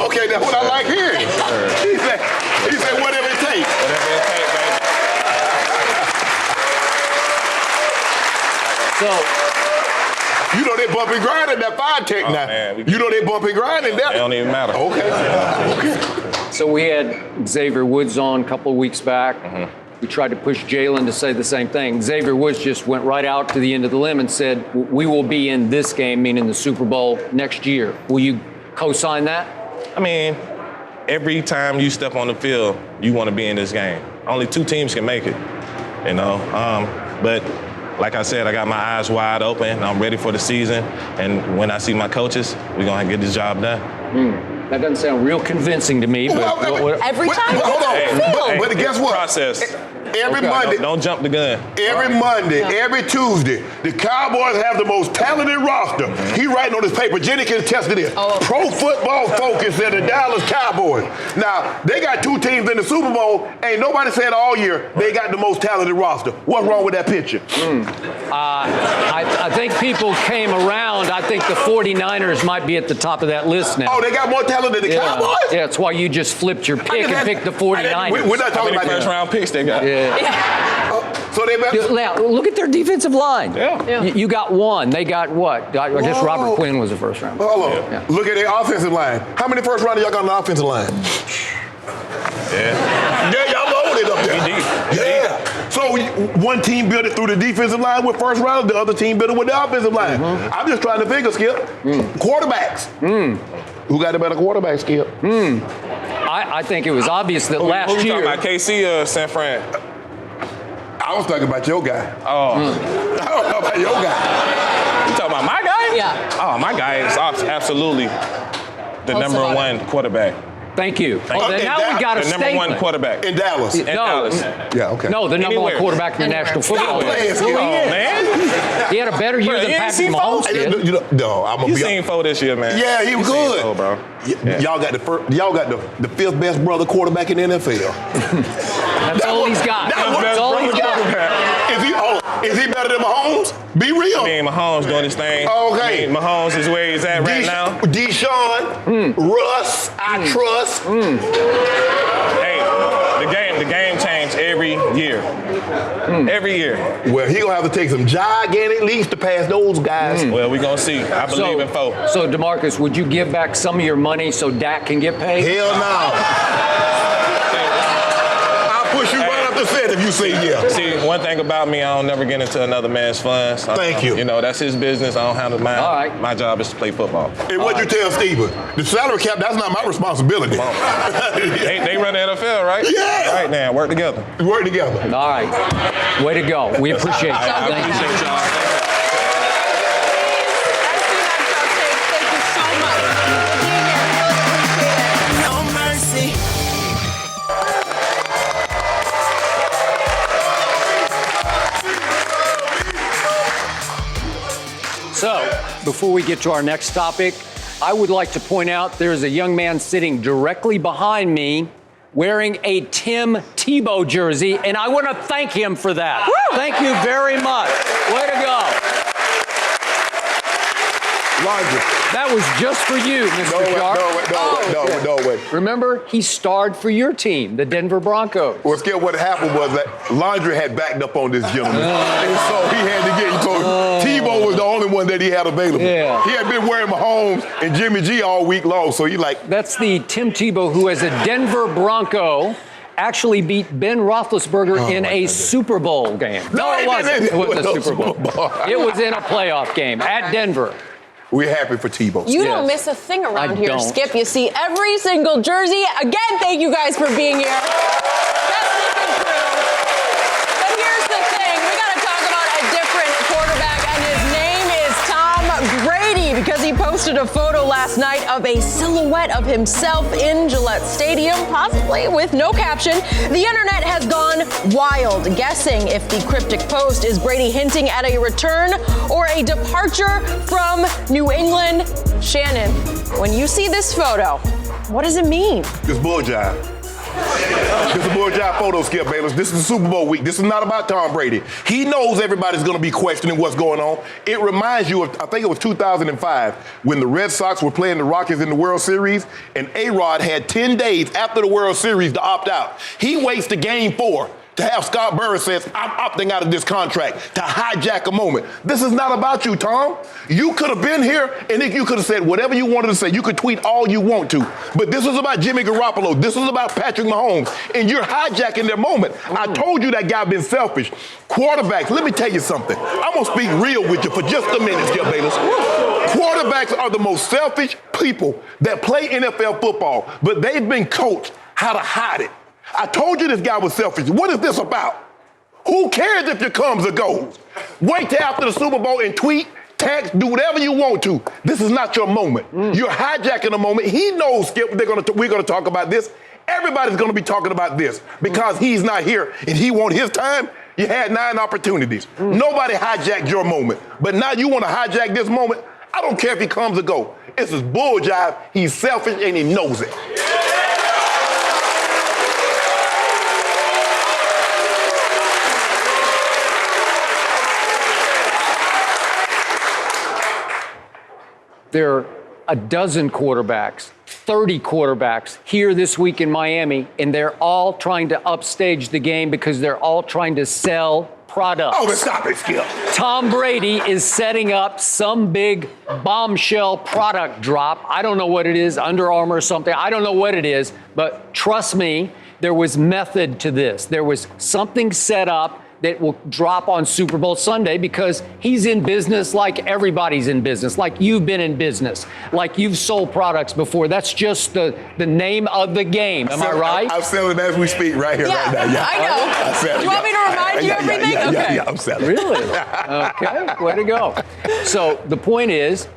Okay, that's what I like hearing. He said whatever it takes. Whatever it takes, baby. So, they bump and grind in that 5-tech now. Man, they bump and grind in that. It don't even matter. Okay. So we had Xavier Woods on a couple of weeks back. We tried to push Jalen to say the same thing. Xavier Woods just went right out to the end of the limb and said, we will be in this game, meaning the Super Bowl, next year. Will you co-sign that? I mean, every time you step on the field, you want to be in this game. Only 2 teams can make it, But like I said, I got my eyes wide open. I'm ready for the season. And when I see my coaches, we're going to get this job done. That doesn't sound real convincing to me. But every time hold on. But guess what? Process. Every Monday. Don't jump the gun. Every Monday, every Tuesday, the Cowboys have the most talented roster. He writing on his paper. Jenny can attest to this. Pro Football Focus and the Dallas Cowboys. Now, they got 2 teams in the Super Bowl. Ain't nobody said all year they got the most talented roster. What's wrong with that picture? I think people came around. I think the 49ers might be at the top of that list now. Oh, they got more talent than the Cowboys? Yeah, that's why you just flipped your pick and picked the 49ers. We're not talking about first-round picks they got. So they now, look at their defensive line. Yeah. You got 1. They got what? I guess Robert Quinn was the first round. Hold on. Yeah. Look at their offensive line. How many first rounders y'all got on the offensive line? Yeah. Yeah, y'all loaded up there. Deep. Yeah. So One team built it through the defensive line with first round, the other team built it with the offensive line. I'm just trying to figure, Skip. Quarterbacks. Who got a better quarterback, Skip? I think it was obvious that last Who you year. talking about, KC or San Fran? I was talking about your guy. Oh. I was talking about your guy. You talking about my guy? Yeah. Oh, my guy is absolutely the number one quarterback. Thank you. Oh, Then now we got a The number statement. one quarterback. In Dallas. In Dallas. Yeah, okay. No, the number one Anywhere. quarterback in the National Football Stop playing, League. Skip. Oh, man. He had a better year Bro, than you ain't Patrick seen Mahomes Foles? did. No, I'm gonna You be seen Foles this year, man. Yeah, he was You seen good. Foles, bro. Y'all got the fifth best brother quarterback in the NFL. That's all he's got. That's all he's got. Is he better than Mahomes? Be real. I mean, Mahomes doing his thing. Okay. I mean, Mahomes is where he's at right now. Deshaun, Russ, I trust. Hey, the game changed every year. Every year. Well, he gonna have to take some gigantic leaps to pass those guys. Well, we gonna see. I believe in Foles. So, DeMarcus, would you give back some of your money so Dak can get paid? Hell no. I'll push you right up the set if you say yeah. See, one thing about me, I don't never get into another man's funds. Thank you. You know, that's his business. I don't handle mine. All right. My job is to play football. And what you tell Steven? The salary cap, that's not my responsibility. They run the NFL, right? Yeah. All right, now, work together. Work together. All right. Way to go. We appreciate you. I Thank you. appreciate y'all. Thank you so much for being here. Really appreciate it. No mercy. So, before we get to our next topic, I would like to point out there's a young man sitting directly behind me wearing a Tim Tebow jersey, and I want to thank him for that. Woo! Thank you very much. Way to go. That was just for you, Mr. Sharpe. No way. Remember, he starred for your team, the Denver Broncos. Well, Skip, what happened was that Laundry had backed up on this gentleman. And so he had to get, Tebow was the only one that he had available. Yeah. He had been wearing Mahomes and Jimmy G all week long, so he like. That's the Tim Tebow who, as a Denver Bronco, actually beat Ben Roethlisberger in a Super Bowl game. No, it wasn't. It wasn't a Super Bowl. It was in a playoff game at Denver. We're happy for Tebow. You don't miss a thing around here, don't. Skip. You see every single jersey. Again, thank you guys for being here. That's sticking through. But here's the thing. We got to talk about a different quarterback, and his name is Tom Brady, because he posted a photo last night of a silhouette of himself in Gillette Stadium, possibly with no caption. The internet has gone wild, guessing if the cryptic post is Brady hinting at a return or a departure from New England. Shannon, when you see this photo, what does it mean? It's bull jive. This is a bull jive photo, Skip Bayless. This is the Super Bowl week. This is not about Tom Brady. He knows everybody's going to be questioning what's going on. It reminds you of, I think it was 2005, when the Red Sox were playing the Rockies in the World Series, and A-Rod had 10 days after the World Series to opt out. He waits to Game 4 to have Scott Burris says, I'm opting out of this contract, to hijack a moment. This is not about you, Tom. You could have been here, and if you could have said whatever you wanted to say. You could tweet all you want to. But this is about Jimmy Garoppolo. This is about Patrick Mahomes, and you're hijacking their moment. I told you that guy been selfish. Quarterbacks, let me tell you something. I'm going to speak real with you for just a minute, Skip Bayless. Quarterbacks are the most selfish people that play NFL football, but they've been coached how to hide it. I told you this guy was selfish. What is this about? Who cares if your comes or goes? Wait till after the Super Bowl and tweet, text, do whatever you want to. This is not your moment. You're hijacking a moment. He knows, Skip, we're going to talk about this. Everybody's going to be talking about this because he's not here and he wants his time. You had 9 opportunities. Nobody hijacked your moment. But now you want to hijack this moment? I don't care if he comes or goes. It's his bull jive. He's selfish and he knows it. There are a dozen quarterbacks, 30 quarterbacks here this week in Miami, and they're all trying to upstage the game because they're all trying to sell products. Oh, but stop it, Skip. Tom Brady is setting up some big bombshell product drop. I don't know what it is, Under Armour or something. I don't know what it is, but trust me, there was method to this. There was something set up that will drop on Super Bowl Sunday because he's in business like everybody's in business, like you've been in business, like you've sold products before. That's just the name of the game. Am I right? I'm selling as we speak right here, right now. Yeah, I know. Do you want me to remind you everything? Okay. Yeah, I'm selling. Really? Okay, way to go. So the point is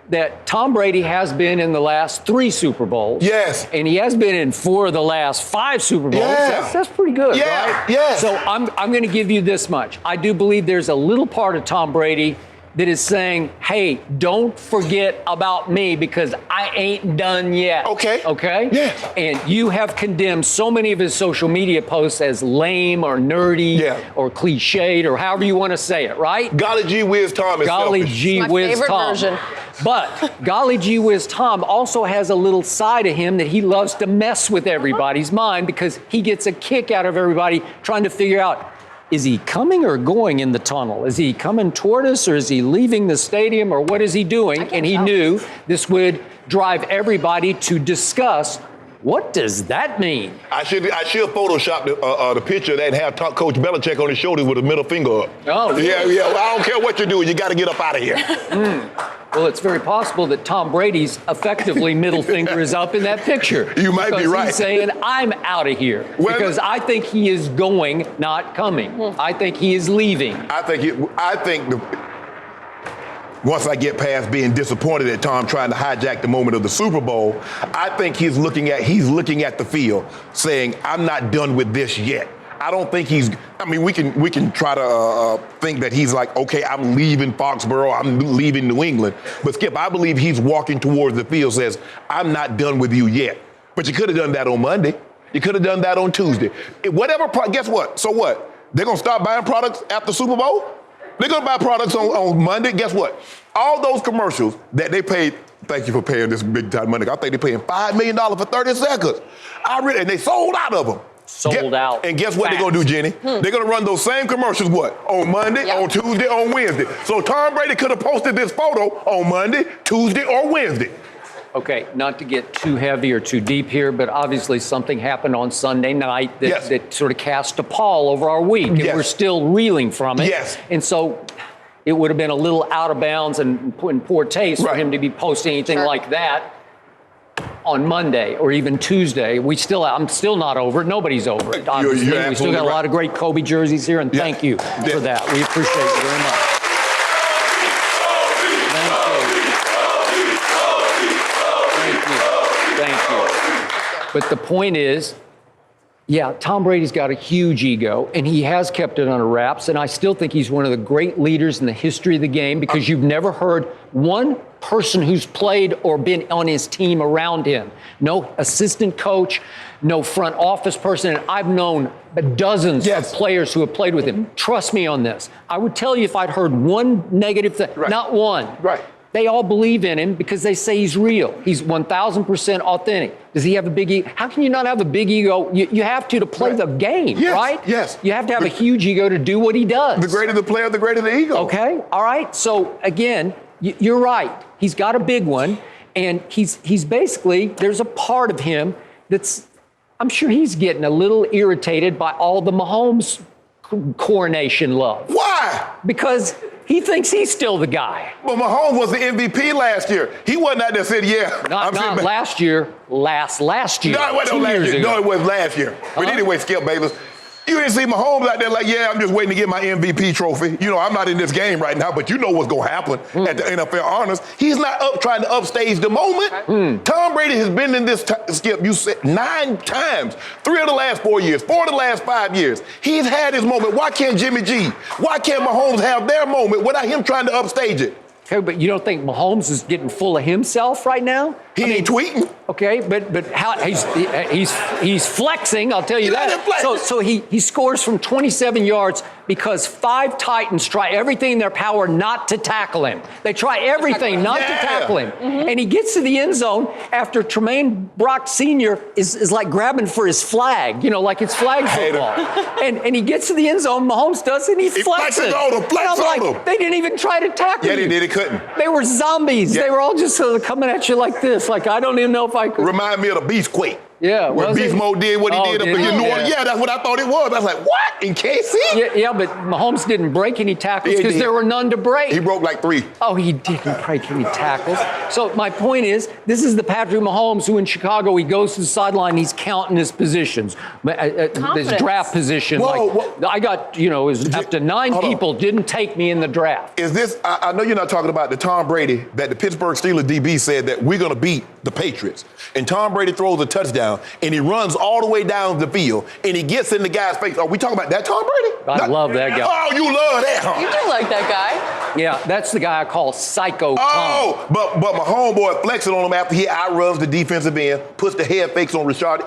that Tom Brady has been in the last 3 Super Bowls. Yes. And he has been in 4 of the last 5 Super Bowls. Yeah. That's pretty good, Yeah. right? Yes. So I'm going to give you this much. I do believe there's a little part of Tom Brady that is saying, hey, don't forget about me because I ain't done yet. Okay. Okay? Yeah. And you have condemned so many of his social media posts as lame or nerdy or cliched or however you want to say it, right? Golly gee whiz Tom is Golly selfish. gee My whiz favorite Tom. version. But Golly gee whiz Tom also has a little side of him that he loves to mess with everybody's mind because he gets a kick out of everybody trying to figure out, is he coming or going in the tunnel? Is he coming toward us or is he leaving the stadium or what is he doing? And he knew this would drive everybody to discuss, what does that mean? I should Photoshop the picture that have Coach Belichick on his shoulders with a middle finger up. Oh, really? Yeah. Well, I don't care what you're doing. You got to get up out of here. Well, it's very possible that Tom Brady's effectively middle finger is up in that picture. You might be right. He's saying, I'm out of here. Well, because I think he is going, not coming. I think he is leaving. Once I get past being disappointed at Tom trying to hijack the moment of the Super Bowl, I think he's looking at the field saying, I'm not done with this yet. I don't think we can try to think that he's like, okay, I'm leaving Foxborough, I'm leaving New England. But Skip, I believe he's walking towards the field, says, I'm not done with you yet. But you could have done that on Monday. You could have done that on Tuesday. Guess what? So what? They're going to start buying products after Super Bowl? They're going to buy products on Monday. Guess what? All those commercials that they paid, thank you for paying this big time money. I think they're paying $5 million for 30 seconds. And they sold out of them. Sold out. And guess what they're going to do, Jenny? They're going to run those same commercials, what? On Monday, on Tuesday, on Wednesday. So Tom Brady could have posted this photo on Monday, Tuesday, or Wednesday. Okay, not to get too heavy or too deep here, but obviously something happened on Sunday night that sort of cast a pall over our week, and we're still reeling from it. Yes. And so it would have been a little out of bounds and in poor taste for him to be posting anything like that on Monday or even Tuesday. I'm still not over it. Nobody's over it. Obviously, we still got a lot of great Kobe jerseys here, and thank you for that. We appreciate you very much. Thank you. But the point is, Tom Brady's got a huge ego, and he has kept it under wraps, and I still think he's one of the great leaders in the history of the game because you've never heard one person who's played or been on his team around him. No assistant coach, no front office person, and I've known dozens of players who have played with him. Trust me on this. I would tell you if I'd heard one negative thing, not one. Right. They all believe in him because they say he's real. He's 1,000% authentic. Does he have a big ego? How can you not have a big ego? You have to play the game, right? Yes. You have to have a huge ego to do what he does. The greater the player, the greater the ego. Okay, all right. So again, you're right. He's got a big one, and he's basically, there's a part of him that's, I'm sure he's getting a little irritated by all the Mahomes coronation love. Why? Because he thinks he's still the guy. Well, Mahomes was the MVP last year. He wasn't out there saying, Not last year, last year. No, it wasn't last year. No, it was last year. But anyway, Skip Bayless, you didn't see Mahomes out there like, I'm just waiting to get my MVP trophy. You know, I'm not in this game right now, but you know what's going to happen at the NFL Honors. He's not trying to upstage the moment. Tom Brady has been in this, Skip, you said 9 times. 3 of the last 4 years, 4 of the last 5 years. He's had his moment. Why can't Jimmy G? Why can't Mahomes have their moment without him trying to upstage it? Okay, but you don't think Mahomes is getting full of himself right now? He ain't tweeting. Okay, but how he's flexing, I'll tell you that. So he scores from 27 yards because 5 Titans try everything in their power not to tackle him. They try everything not to tackle him. And he gets to the end zone after Tremaine Brock Sr. is like grabbing for his flag, like it's flag football. And he gets to the end zone, Mahomes does, and he flexes. They didn't even try to tackle you. Yeah, they did. They couldn't. They were zombies. They were all just coming at you like this. Like, I don't even know if I could. Remind me of the Beast Quake. Yeah, When was Beast it? Mode did what he did up did in he? New Orleans. Yeah, that's what I thought it was. I was like, what? In KC? Yeah, but Mahomes didn't break any tackles Yeah, he because did. there were none to break. He broke like 3. Oh, he didn't break any tackles. So my point is, this is the Patrick Mahomes who in Chicago, he goes to the sideline, he's counting his positions, his draft position. Whoa. I got, up to 9 hold on. people didn't take me in the draft. Is this, I know you're not talking about the Tom Brady that the Pittsburgh Steelers DB said that we're going to beat the Patriots. And Tom Brady throws a touchdown, and he runs all the way down the field, and he gets in the guy's face. Are we talking about that Tom Brady? I love that guy. Oh, you love that, huh? You do like that guy. Yeah, that's the guy I call Psycho Tom. Oh, but my homeboy flexing on him after he outruns the defensive end, puts the head fakes on Rashard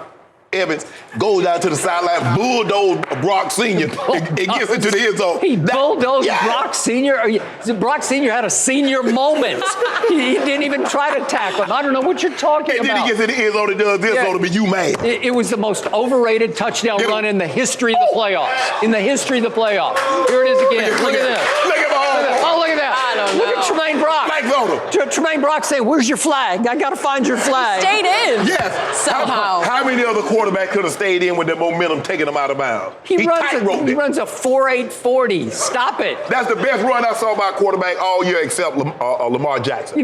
Evans, goes down to the sideline, bulldoze Brock Sr. and gets into the end zone. He bulldozed yeah. Brock Sr. Brock Sr. had a senior moment. he didn't even try to tackle him. I don't know what you're talking And then about. he gets in the end zone and does this Yeah. on him, and you mad. It was the most overrated touchdown Get him. run in the history of the playoffs. In the history of the playoffs. Here it is again. Look at this. Look at Mahomes. Oh, look at that. I don't Look know. at Tremaine Brock. Mike Voter. Tremaine Brock saying, "Where's your flag? I got to find your flag." Stayed in. Yes. Somehow. How many other quarterbacks could have stayed in with the momentum taking them out of bounds? He tight-roped it. runs a 4.840. Stop it. That's the best run I saw by a quarterback all year except Lamar Jackson.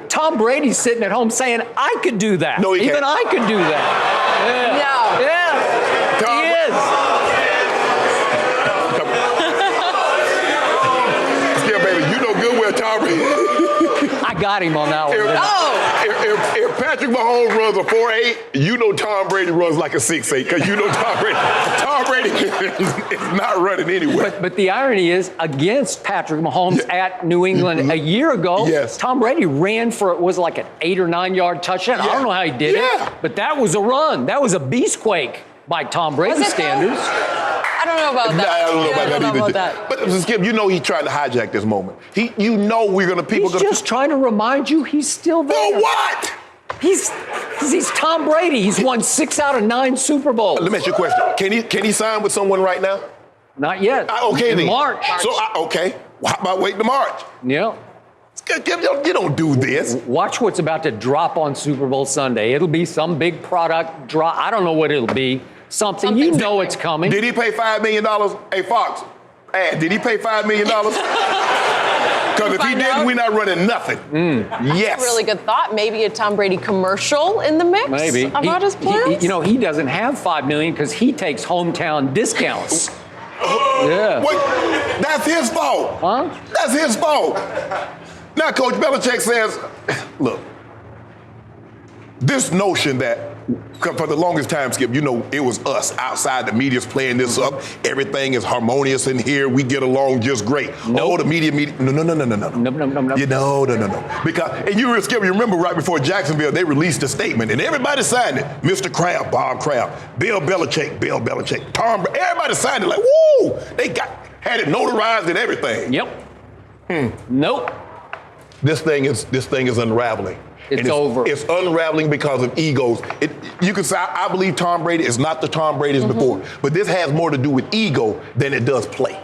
Tom Brady's sitting at home saying, "I could do that. No, he Even can't. I could do that." Yeah. No. Yeah. Tom- He is. Yeah, baby, you know good well Tom Brady. I got him on that one. If Patrick Mahomes runs a 4.8, you know Tom Brady runs like a 6.8 because you know Tom Brady is not running anywhere. But the irony is, against Patrick Mahomes at New England a year ago, Yes. Tom Brady ran for, it was like an 8 or 9 yard touchdown. I don't know how he did Yeah. it, but that was a run. That was a beastquake by Tom Brady Was it, though? standards. I don't know about that. I don't know Yeah, about I that don't know either. about that. But Skip, you know he's trying to hijack this moment. People He's gonna. just trying to remind you he's still there. For what? He's Tom Brady. He's won 6 out of 9 Super Bowls. Let me ask you a question. Can he sign with someone right now? Not yet. Okay, In then. March. So okay. Well, how about waiting to March? Yeah. Skip, you don't do this. Watch what's about to drop on Super Bowl Sunday. It'll be some big product drop. I don't know what it'll be. Something you Something's know it's coming. Did he pay $5 million? Hey, Fox, did he pay $5 million? Because if he Find didn't, out. we're not running nothing. Yes. Really good thought. Maybe a Tom Brady commercial in the mix Maybe. about his plans. He doesn't have $5 million because he takes hometown discounts. Yeah. What? That's his fault. Huh? That's his fault. Now, Coach Belichick says, look, this notion that for the longest time, Skip, it was us outside. The media's playing this up. Everything is harmonious in here. We get along just great. Nope. Oh, the media. No. No. No. Because, and Skip, you remember right before Jacksonville, they released a statement, and everybody signed it. Mr. Kraft, Bob Kraft, Bill Belichick, Tom, everybody signed it like, woo! They had it notarized and everything. Yep. Nope. This thing is unraveling. It's over. It's unraveling because of egos. You can say, I believe Tom Brady is not the Tom Brady before, but this has more to do with ego than it does play.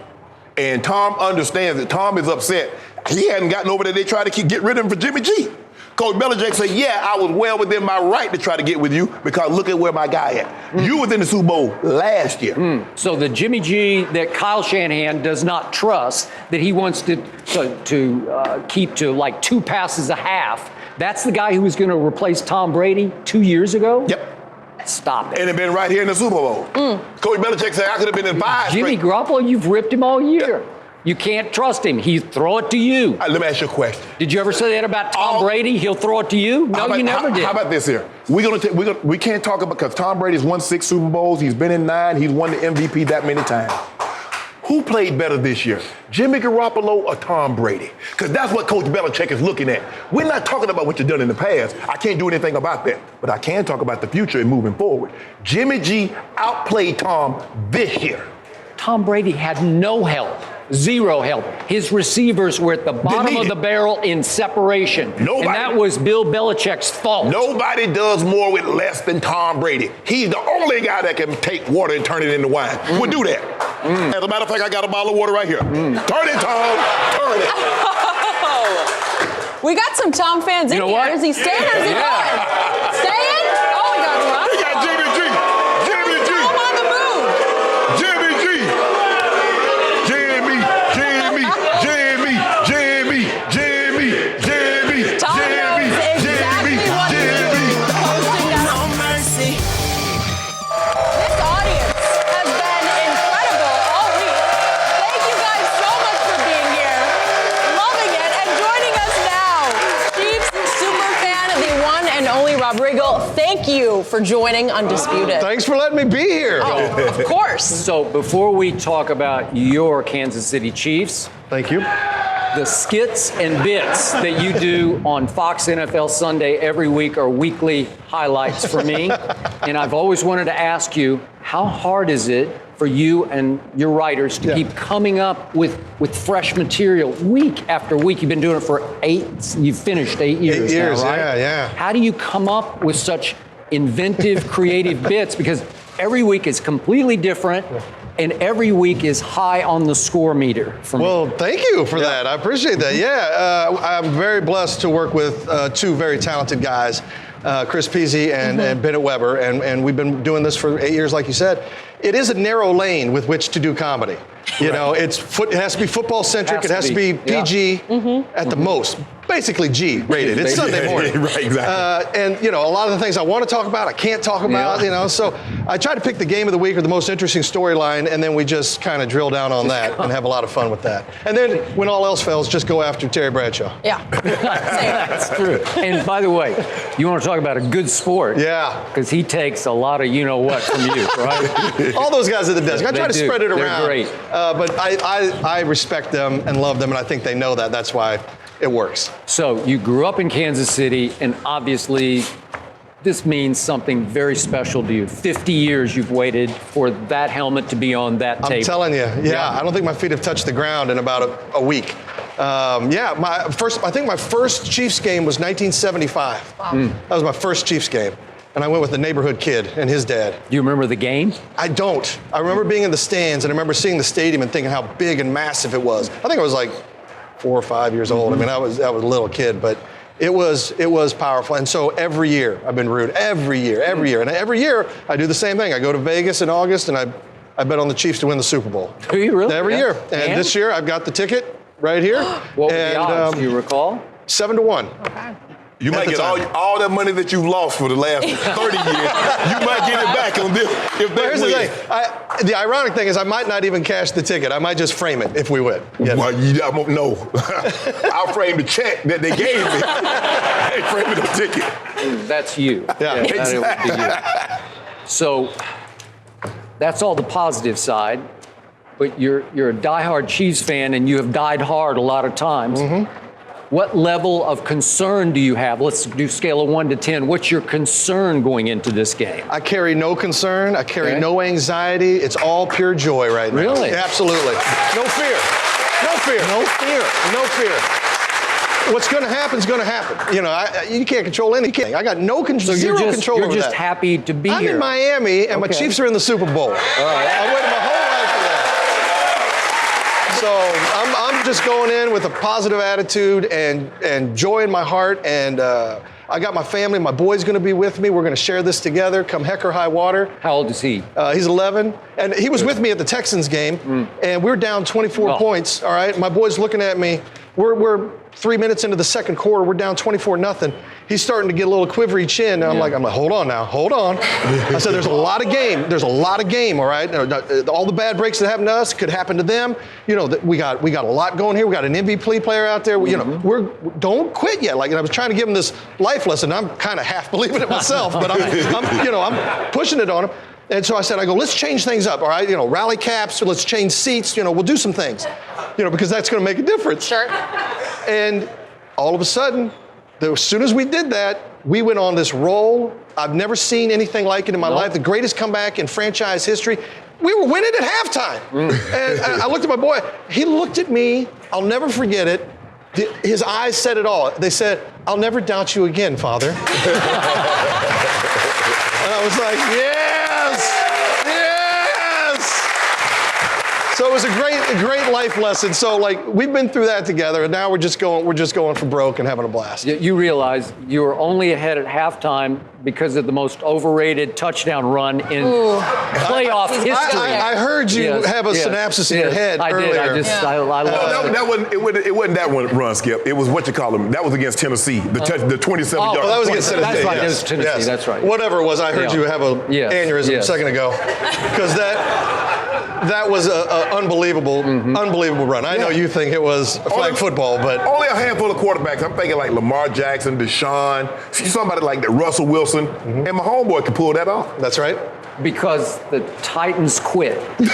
And Tom understands that. Tom is upset. He hadn't gotten over that they tried to get rid of him for Jimmy G. Coach Belichick said, yeah, I was well within my right to try to get with you because look at where my guy at. You was in the Super Bowl last year. So the Jimmy G that Kyle Shanahan does not trust, that he wants to keep to like 2 passes a half, that's the guy who was going to replace Tom Brady 2 years ago? Yep. Stop it. And it been right here in the Super Bowl. Coach Belichick said I could have been in 5 Jimmy straight. Garoppolo, you've ripped him all year. You can't trust him. He'll throw it to you. Let me ask you a question. Did you ever say that about Tom Brady? He'll throw it to you? No, you never did. How about this here? We can't talk about, because Tom Brady's won 6 Super Bowls. He's been in 9. He's won the MVP that many times. Who played better this year, Jimmy Garoppolo or Tom Brady? Because that's what Coach Belichick is looking at. We're not talking about what you've done in the past. I can't do anything about that. But I can talk about the future and moving forward. Jimmy G outplayed Tom this year. Tom Brady had no help. Zero help. His receivers were at the bottom of the barrel in separation. Nobody. And that was Bill Belichick's fault. Nobody does more with less than Tom Brady. He's the only guy that can take water and turn it into wine. We'll do that. As a matter of fact, I got a bottle of water right here. Turn it, Tom. Turn it. We got some Tom fans in know here. what? Is he staying or is he going? Staying? Oh, we got him. We got thank you for joining Undisputed. Thanks for letting me be here. Oh, of course. So before we talk about your Kansas City Chiefs, Thank you. the skits and bits that you do on Fox NFL Sunday every week are weekly highlights for me. And I've always wanted to ask you, how hard is it for you and your writers to keep coming up with fresh material week after week? You've been doing it for you've finished 8 years, 8 years, now, right? yeah. How do you come up with such inventive, creative bits? Because every week is completely different. And every week is high on the score meter for me. Well, thank you for that. I appreciate that. Yeah, I'm very blessed to work with two very talented guys, Chris Peasy and Bennett Weber, and we've been doing this for 8 years, like you said. It is a narrow lane with which to do comedy. You know, it has to be football centric. It has to be PG at the most. Basically G rated. It's Sunday morning. Right, exactly. And, you know, a lot of the things I want to talk about, I can't talk about, you know. So I try to pick the game of the week or the most interesting storyline, and then we just kind of drill down on that and have a lot of fun with that. And then when all else fails, just go after Terry Bradshaw. Yeah. That's true. And by the way, you want to talk about a good sport. Yeah. Because he takes a lot of you-know-what from you, right? All those guys at the desk. I try to spread it They're around. great. But I respect them and love them, and I think they know that. That's why it works. So you grew up in Kansas City, and obviously this means something very special to you. 50 years you've waited for that helmet to be on that table. I'm telling you, I don't think my feet have touched the ground in about a week. I think my first Chiefs game was 1975. Wow. That was my first Chiefs game. And I went with the neighborhood kid and his dad. Do you remember the game? I don't. I remember being in the stands, and I remember seeing the stadium and thinking how big and massive it was. I think I was like 4 or 5 years old. I mean, I was a little kid, but it was powerful. And so every year I've been rooting. Every year. And every year I do the same thing. I go to Vegas in August and I bet on the Chiefs to win the Super Bowl. Do you really? Every year. And this year I've got the ticket right here. What were the odds? Do you recall? 7-1. Okay. You might get all that money that you've lost for the last 30 years. You might get it back on this if they Here's win. the thing. The ironic thing is I might not even cash the ticket. I might just frame it if we win. Yeah. Well, no. I'll frame the check that they gave me. I ain't framing the ticket. That's you. Yeah. That would be you. So that's all the positive side. But you're a diehard Chiefs fan, and you have died hard a lot of times. What level of concern do you have? Let's do scale of 1 to 10. What's your concern going into this game? I carry no concern. I carry no anxiety. It's all pure joy right now. Really? Absolutely. No fear. No fear. No fear. No fear. What's going to happen is going to happen. You know, you can't control anything. I got zero control You're over that. just happy to be I'm here. in Miami, and my Chiefs are in the Super Bowl. All right. I waited my whole life for that. So I'm just going in with a positive attitude and joy in my heart, and I got my family. My boy's going to be with me. We're going to share this together, come heck or high water. How old is he? He's 11, and he was with me at the Texans game, and we're down 24 points. All right, my boy's looking at me. We're 3 minutes into the second quarter. We're down 24-0. He's starting to get a little quivery chin, and I'm like, hold on now, hold on. I said, there's a lot of game. There's a lot of game, all right? All the bad breaks that happen to us could happen to them. You know, we got a lot going here. We got an MVP player out there. You know, don't quit yet. Like, and I was trying to give him this life lesson. I'm kind of half believing it myself, but I'm pushing it on him. And so I go, let's change things up, all right? You know, rally caps, let's change seats, you know, we'll do some things, you know, because that's going to make a difference. Sure. And all of a sudden, as soon as we did that, we went on this roll. I've never seen anything like it in my life. The greatest comeback in franchise history. We were winning at halftime. And I looked at my boy. He looked at me. I'll never forget it. His eyes said it all. They said, "I'll never doubt you again, Father." And I was like, yes, yes. So it was a great life lesson. So like we've been through that together, and now we're just going for broke and having a blast. You realize you were only ahead at halftime because of the most overrated touchdown run in playoff history. I heard you have a synapsis in your head earlier. I lost it. It wasn't that one run, Skip. It was what you call them. That was against Tennessee. The 27 yards. Oh, that was against Tennessee. That's right. Yes. It was Tennessee. Yes. That's right. Whatever it was, I heard you have a aneurysm a second ago. Because That was an unbelievable run. I know you think it was flag football, but only a handful of quarterbacks. I'm thinking like Lamar Jackson, Deshaun, somebody like that, Russell Wilson, and my homeboy could pull that off. That's right. Because the Titans quit. They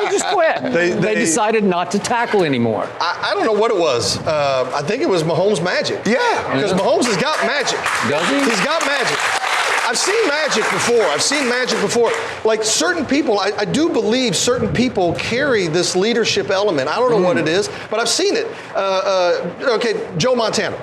just quit. They decided not to tackle anymore. I don't know what it was. I think it was Mahomes' magic. Yeah. Because Mahomes has got magic. Does he? He's got magic. I've seen magic before. Like certain people, I do believe certain people carry this leadership element. I don't know what it is, but I've seen it. Okay, Joe Montana.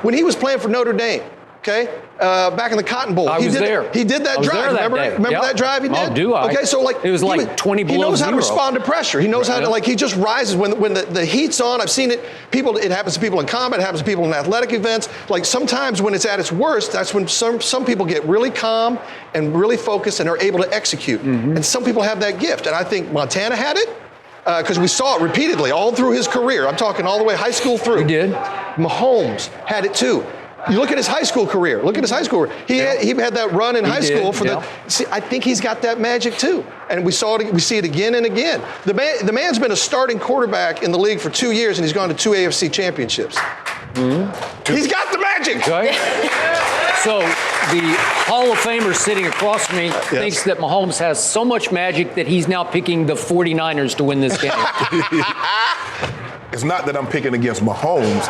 When he was playing for Notre Dame, okay, back in the Cotton Bowl. I was there. He did that drive. Remember that drive he did? Oh, do I? Okay, so like it was like 20 below He knows how to zero. respond to pressure. He knows how to, like, he just rises when the heat's on. I've seen it. It happens to people in combat. It happens to people in athletic events. Like sometimes when it's at its worst, that's when some people get really calm and really focused and are able to execute. And some people have that gift. And I think Montana had it. Because we saw it repeatedly all through his career. I'm talking all the way high school through. He did. Mahomes had it too. You look at his high school career. He had that run in high school for See, I think he's got that magic too, and we see it again and again. The man's been a starting quarterback in the league for 2 years, and he's gone to 2 AFC championships. He's got the magic. Okay. So the Hall of Famer sitting across from me thinks that Mahomes has so much magic that he's now picking the 49ers to win this game. It's not that I'm picking against Mahomes.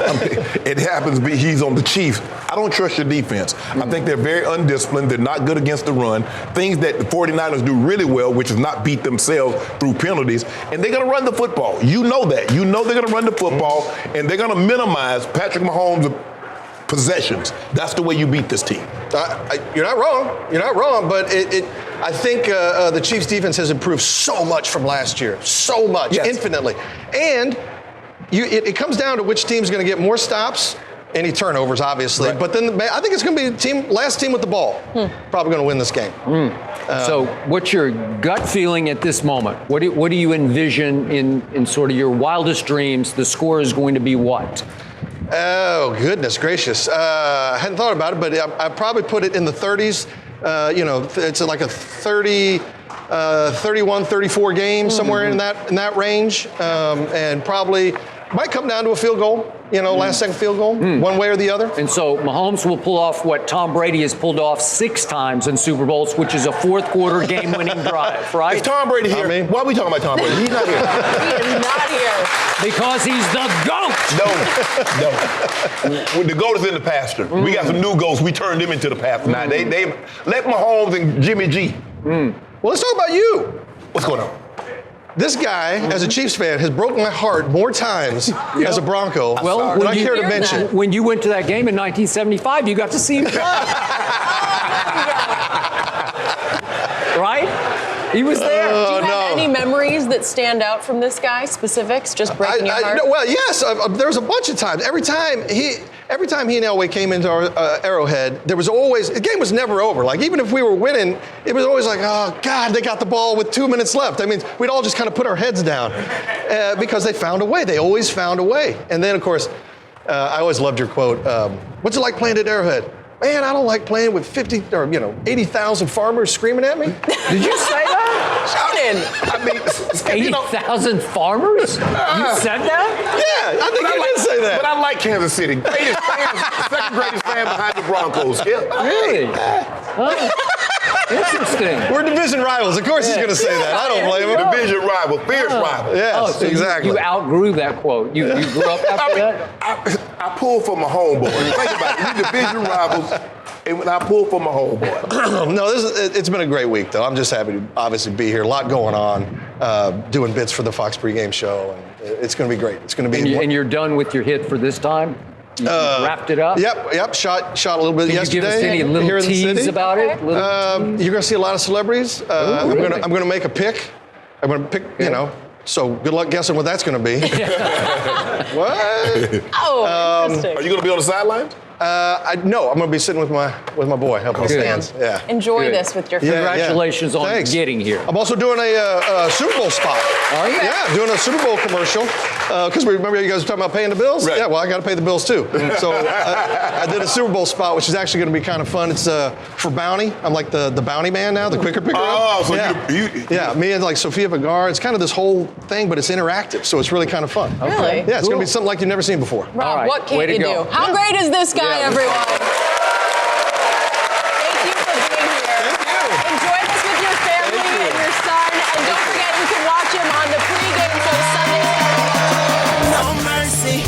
It happens to be he's on the Chiefs. I don't trust your defense. I think they're very undisciplined. They're not good against the run. Things that the 49ers do really well, which is not beat themselves through penalties. And they're going to run the football. You know that. You know they're going to run the football, and they're going to minimize Patrick Mahomes' possessions. That's the way you beat this team. You're not wrong. But I think the Chiefs' defense has improved so much from last year. So much, infinitely. And it comes down to which team's going to get more stops, any turnovers, obviously. Right. But then I think it's going to be the last team with the ball. Probably going to win this game. So what's your gut feeling at this moment? What do you envision in sort of your wildest dreams? The score is going to be what? Oh, goodness gracious. I hadn't thought about it, but I probably put it in the 30s. It's like a 31, 34 game, somewhere in that range. And probably might come down to a field goal, last-second field goal, one way or the other. And so Mahomes will pull off what Tom Brady has pulled off 6 times in Super Bowls, which is a fourth-quarter game-winning drive, right? Is Tom Brady here? Why are we talking about Tom Brady? He's not here. He is not here. Because he's the GOAT. No. The GOAT is in the pasture. We got some new GOATs. We turned them into the pasture. Now, they let Mahomes and Jimmy G. Well, let's talk about you. What's going on? This guy, as a Chiefs fan, has broken my heart more times as a Bronco than I care to mention. When you went to that game in 1975, you got to see him play. Right? He was there. Do you have any memories that stand out from this guy? Specifics? Just breaking your heart? Well, yes. There was a bunch of times. Every time he and Elway came into our Arrowhead, there was always, the game was never over. Like, even if we were winning, it was always like, oh, God, they got the ball with 2 minutes left. I mean, we'd all just kind of put our heads down because they found a way. They always found a way. And then, of course, I always loved your quote, what's it like playing at Arrowhead? Man, I don't like playing with 50 or 80,000 farmers screaming at me. Did you say that? Shannon. 80,000 farmers? You said that? Yeah, I think you did say that. But I like Kansas City. Second greatest fan behind the Broncos. Really? Huh? Interesting. We're division rivals. Of course he's going to say that. I don't blame him. Division rival, fierce rival. Yes, so exactly. You outgrew that quote. You grew up after that? I pulled for my homeboy. Think about it. We division rivals, and when I pulled for my homeboy. No, it's been a great week, though. I'm just happy to obviously be here. A lot going on, doing bits for the Fox pregame show, and it's going to be great. It's going to be. And you're done with your hit for this time? You wrapped it up? Yep. Shot a little bit yesterday. Can you give us any little tease about it? You're going to see a lot of celebrities. Really? I'm going to make a pick. I'm going to pick, so good luck guessing what that's going to be. What? Interesting. Are you going to be on the sidelines? No, I'm going to be sitting with my boy, helping him stand. Yeah. Enjoy this with your family. Congratulations on getting here. I'm also doing a Super Bowl spot. Are you? Yeah, doing a Super Bowl commercial. Because remember you guys were talking about paying the bills? Right. Yeah, well, I got to pay the bills too. So I did a Super Bowl spot, which is actually going to be kind of fun. It's for Bounty. I'm like the Bounty man now, the quicker picker. Oh, so yeah, me and like Sofia Vergara. It's kind of this whole thing, but it's interactive, so it's really kind of fun. Really? Yeah, it's going to be something like you've never seen before. Rob, what can't you do? How great is this guy, everyone? Thank you for being here. Thank you. Enjoy this with your family and your son. And don't forget, you can watch him on the pregame show Sunday. No mercy.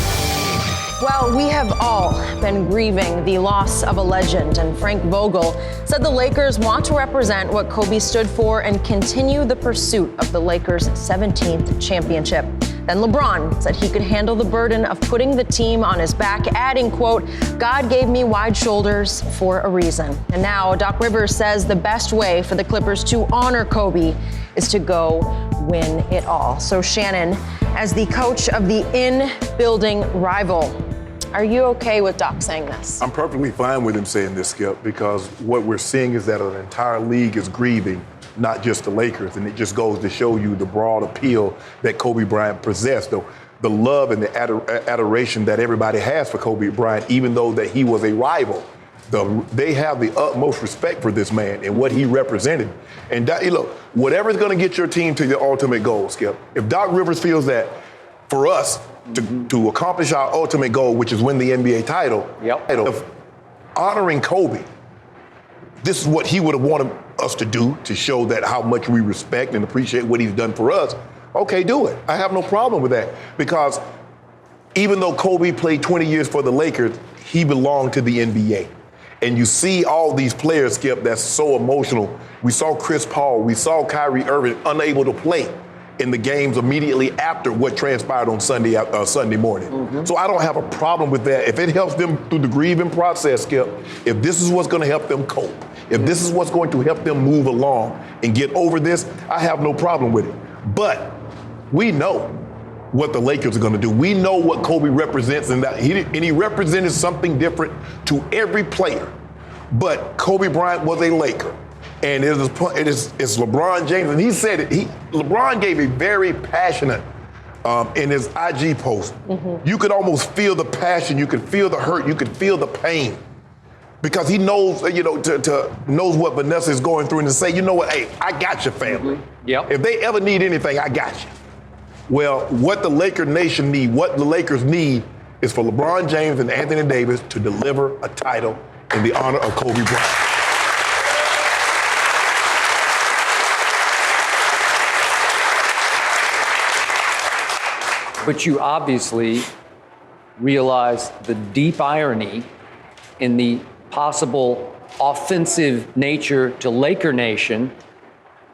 Well, we have all been grieving the loss of a legend, and Frank Vogel said the Lakers want to represent what Kobe stood for and continue the pursuit of the Lakers' 17th championship. Then LeBron said he could handle the burden of putting the team on his back, adding, quote, "God gave me wide shoulders for a reason." And now Doc Rivers says the best way for the Clippers to honor Kobe is to go win it all. So Shannon, as the coach of the in-building rival, are you okay with Doc saying this? I'm perfectly fine with him saying this, Skip, because what we're seeing is that an entire league is grieving, not just the Lakers, and it just goes to show you the broad appeal that Kobe Bryant possessed, the love and the adoration that everybody has for Kobe Bryant, even though that he was a rival. They have the utmost respect for this man and what he represented. And look, whatever's going to get your team to your ultimate goal, Skip, if Doc Rivers feels that for us to accomplish our ultimate goal, which is win the NBA title, of honoring Kobe, this is what he would have wanted us to do to show that how much we respect and appreciate what he's done for us. Okay, do it. I have no problem with that, because even though Kobe played 20 years for the Lakers, he belonged to the NBA. And you see all these players, Skip, that's so emotional. We saw Chris Paul, we saw Kyrie Irving unable to play in the games immediately after what transpired on Sunday morning. Mm-hmm. So I don't have a problem with that. If it helps them through the grieving process, Skip, if this is what's going to help them cope, if this is what's going to help them move along and get over this, I have no problem with it. But we know what the Lakers are going to do. We know what Kobe represents, and he represented something different to every player. But Kobe Bryant was a Laker. And it's LeBron James, and he said it. LeBron gave a very passionate in his IG post. Mm-hmm. You could almost feel the passion, you could feel the hurt, you could feel the pain, because he knows, knows what Vanessa is going through, and to say, you know what, hey, I got your family. Mm-hmm. Yep. If they ever need anything, I got you. Well, what the Laker Nation need, what the Lakers need, is for LeBron James and Anthony Davis to deliver a title in the honor of Kobe Bryant. But you obviously realize the deep irony in the possible offensive nature to Laker Nation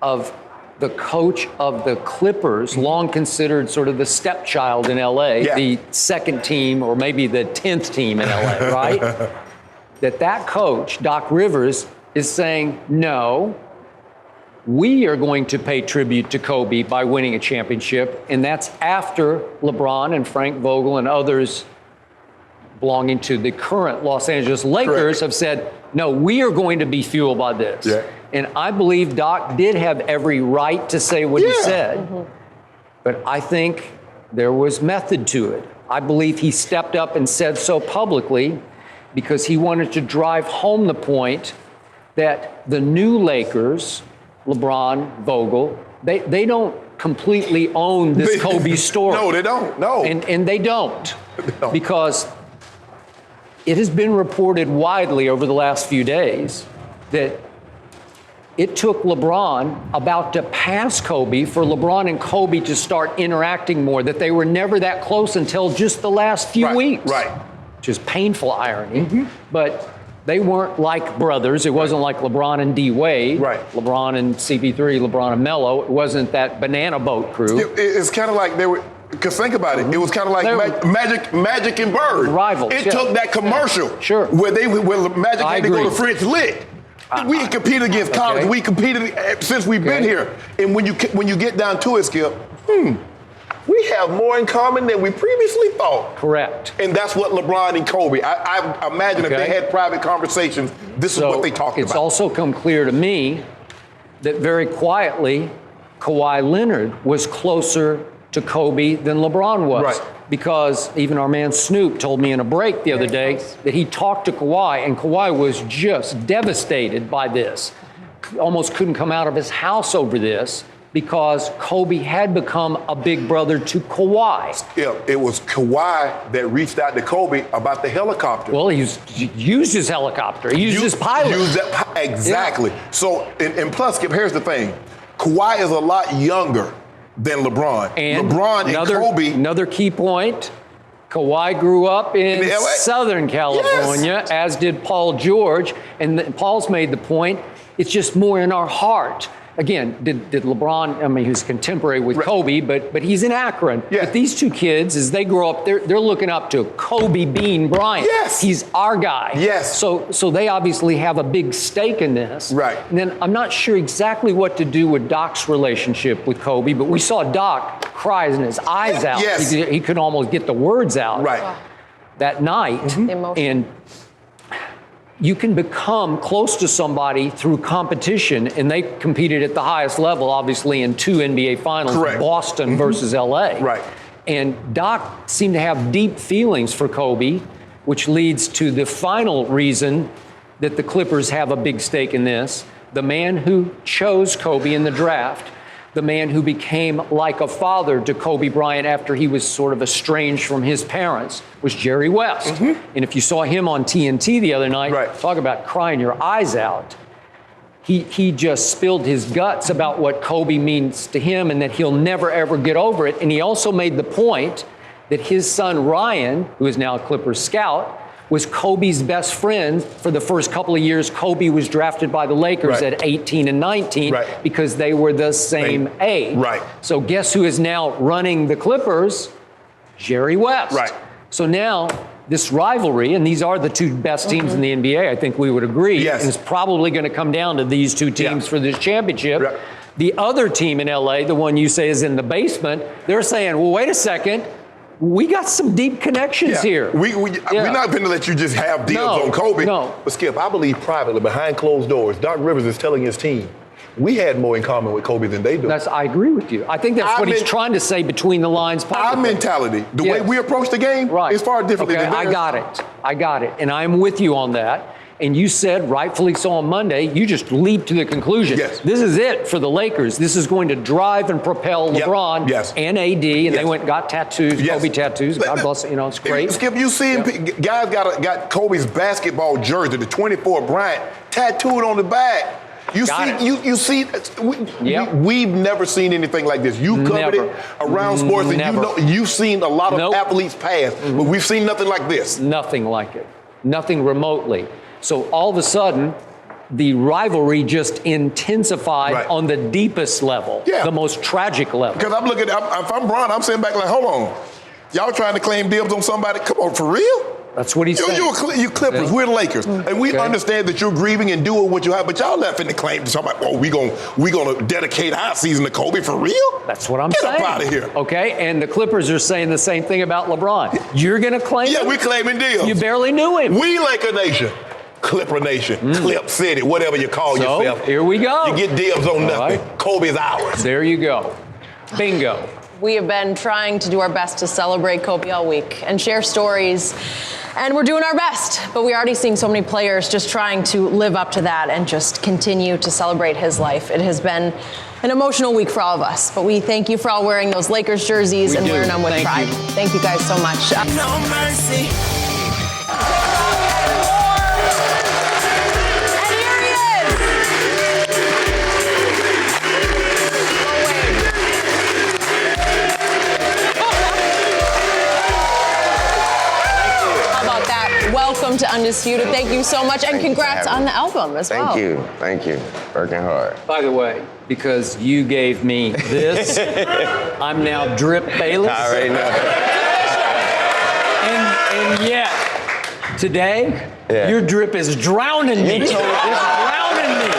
of the coach of the Clippers, long considered sort of the stepchild in LA, the second team or maybe the 10th team in LA, right? that coach, Doc Rivers, is saying, no, we are going to pay tribute to Kobe by winning a championship, and that's after LeBron and Frank Vogel and others belonging to the current Los Angeles Lakers have said, no, we are going to be fueled by this. Yeah. And I believe Doc did have every right to say what he said, but I think there was method to it. I believe he stepped up and said so publicly because he wanted to drive home the point that the new Lakers, LeBron, Vogel, they don't completely own this Kobe story. No, they don't. No. And they don't. Because it has been reported widely over the last few days that it took LeBron about to pass Kobe for LeBron and Kobe to start interacting more, that they were never that close until just the last few weeks. Right. Which is painful irony. Mm-hmm. But they weren't like brothers. It wasn't like LeBron and D Wade. Right. LeBron and CP3, LeBron and Melo. It wasn't that banana boat crew. It's kind of like they were, because think about it, it was kind of like Magic and Bird. Rivals. It took that commercial where Magic had to go to French Lick. We competed against college. We competed since we've been here. And when you get down to it, Skip, we have more in common than we previously thought. Correct. And that's what LeBron and Kobe, I imagine if they had private conversations, this is what they talked about. It's also come clear to me that very quietly, Kawhi Leonard was closer to Kobe than LeBron was. Right. Because even our man Snoop told me in a break the other day that he talked to Kawhi, and Kawhi was just devastated by this. Almost couldn't come out of his house over this because Kobe had become a big brother to Kawhi. Yeah, it was Kawhi that reached out to Kobe about the helicopter. Well, he used his helicopter. He used his pilot. Exactly. Yeah. So, and plus, Skip, here's the thing. Kawhi is a lot younger than LeBron. And LeBron and Kobe. Another key point, Kawhi grew up in LA? Southern California, as did Paul George. And Paul's made the point, it's just more in our heart. Again, did LeBron, I mean, he was contemporary with Kobe, but he's in Akron. Yeah. But these two kids, as they grow up, they're looking up to Kobe Bean Bryant. Yes. He's our guy. Yes. So they obviously have a big stake in this. Right. And then I'm not sure exactly what to do with Doc's relationship with Kobe, but we saw Doc crying his eyes out. Yes. He couldn't almost get the words out. Right. That night. Emotion. And you can become close to somebody through competition, and they competed at the highest level, obviously, in 2 NBA Finals, Correct. Boston versus LA. Right. And Doc seemed to have deep feelings for Kobe, which leads to the final reason that the Clippers have a big stake in this. The man who chose Kobe in the draft, the man who became like a father to Kobe Bryant after he was sort of estranged from his parents, was Jerry West. And if you saw him on TNT the other night, talk about crying your eyes out. He just spilled his guts about what Kobe means to him and that he'll never, ever get over it. And he also made the point that his son Ryan, who is now a Clippers scout, was Kobe's best friend for the first couple of years Kobe was drafted by the Lakers at 18 and 19 because they were the same age. Right. So guess who is now running the Clippers? Jerry West. Right. So now this rivalry, and these are the two best teams in the NBA, I think we would agree, Yes. and it's probably going to come down to these two teams for this championship. Right. The other team in LA, the one you say is in the basement, they're saying, well, wait a second, we got some deep connections here. We're not going to let you just have deals on Kobe. No. But Skip, I believe privately, behind closed doors, Doc Rivers is telling his team, we had more in common with Kobe than they do. I agree with you. I think that's what he's trying to say between the lines. Our mentality, the way we approach the game is far differently than theirs. I got it. And I'm with you on that. And you said, rightfully so on Monday, you just leaped to the conclusion. Yes. This is it for the Lakers. This is going to drive and propel LeBron and AD. And they went and got tattoos, Kobe tattoos. God bless, it's great. Skip, you see guys got Kobe's basketball jersey, the 24 Bryant, tattooed on the back. We've never seen anything like this. You covered it around sports, and you've seen a lot of athletes pass, but we've seen nothing like this. Nothing like it. Nothing remotely. So all of a sudden, the rivalry just intensified on the deepest level, the most tragic level. Because I'm looking, if I'm Bron, I'm sitting back like, hold on. Y'all trying to claim dibs on somebody? Come on, for real? That's what he said. You Clippers, we're the Lakers. And we understand that you're grieving and doing what you have, but y'all not finna claim to somebody, we gonna dedicate our season to Kobe, for real? That's what I'm saying. Get up out of here. Okay, and the Clippers are saying the same thing about LeBron. You're gonna claim him? Yeah, we're claiming deals. You barely knew him. We Laker Nation. Clipper Nation, Clip City, whatever you call yourself. Here we go. You get dibs on nothing. Kobe's ours. There you go. Bingo. We have been trying to do our best to celebrate Kobe all week and share stories, and we're doing our best, but we're already seeing so many players just trying to live up to that and just continue to celebrate his life. It has been an emotional week for all of us, but we thank you for all wearing those Lakers jerseys and wearing them with pride. Thank you guys so much. No mercy. Welcome to Undisputed. Thank you so much, and congrats on the album as well. Thank you. Working hard. By the way, because you gave me this, I'm now drip Bayless. I already know. And yet, today, your drip is drowning me. It's drowning me.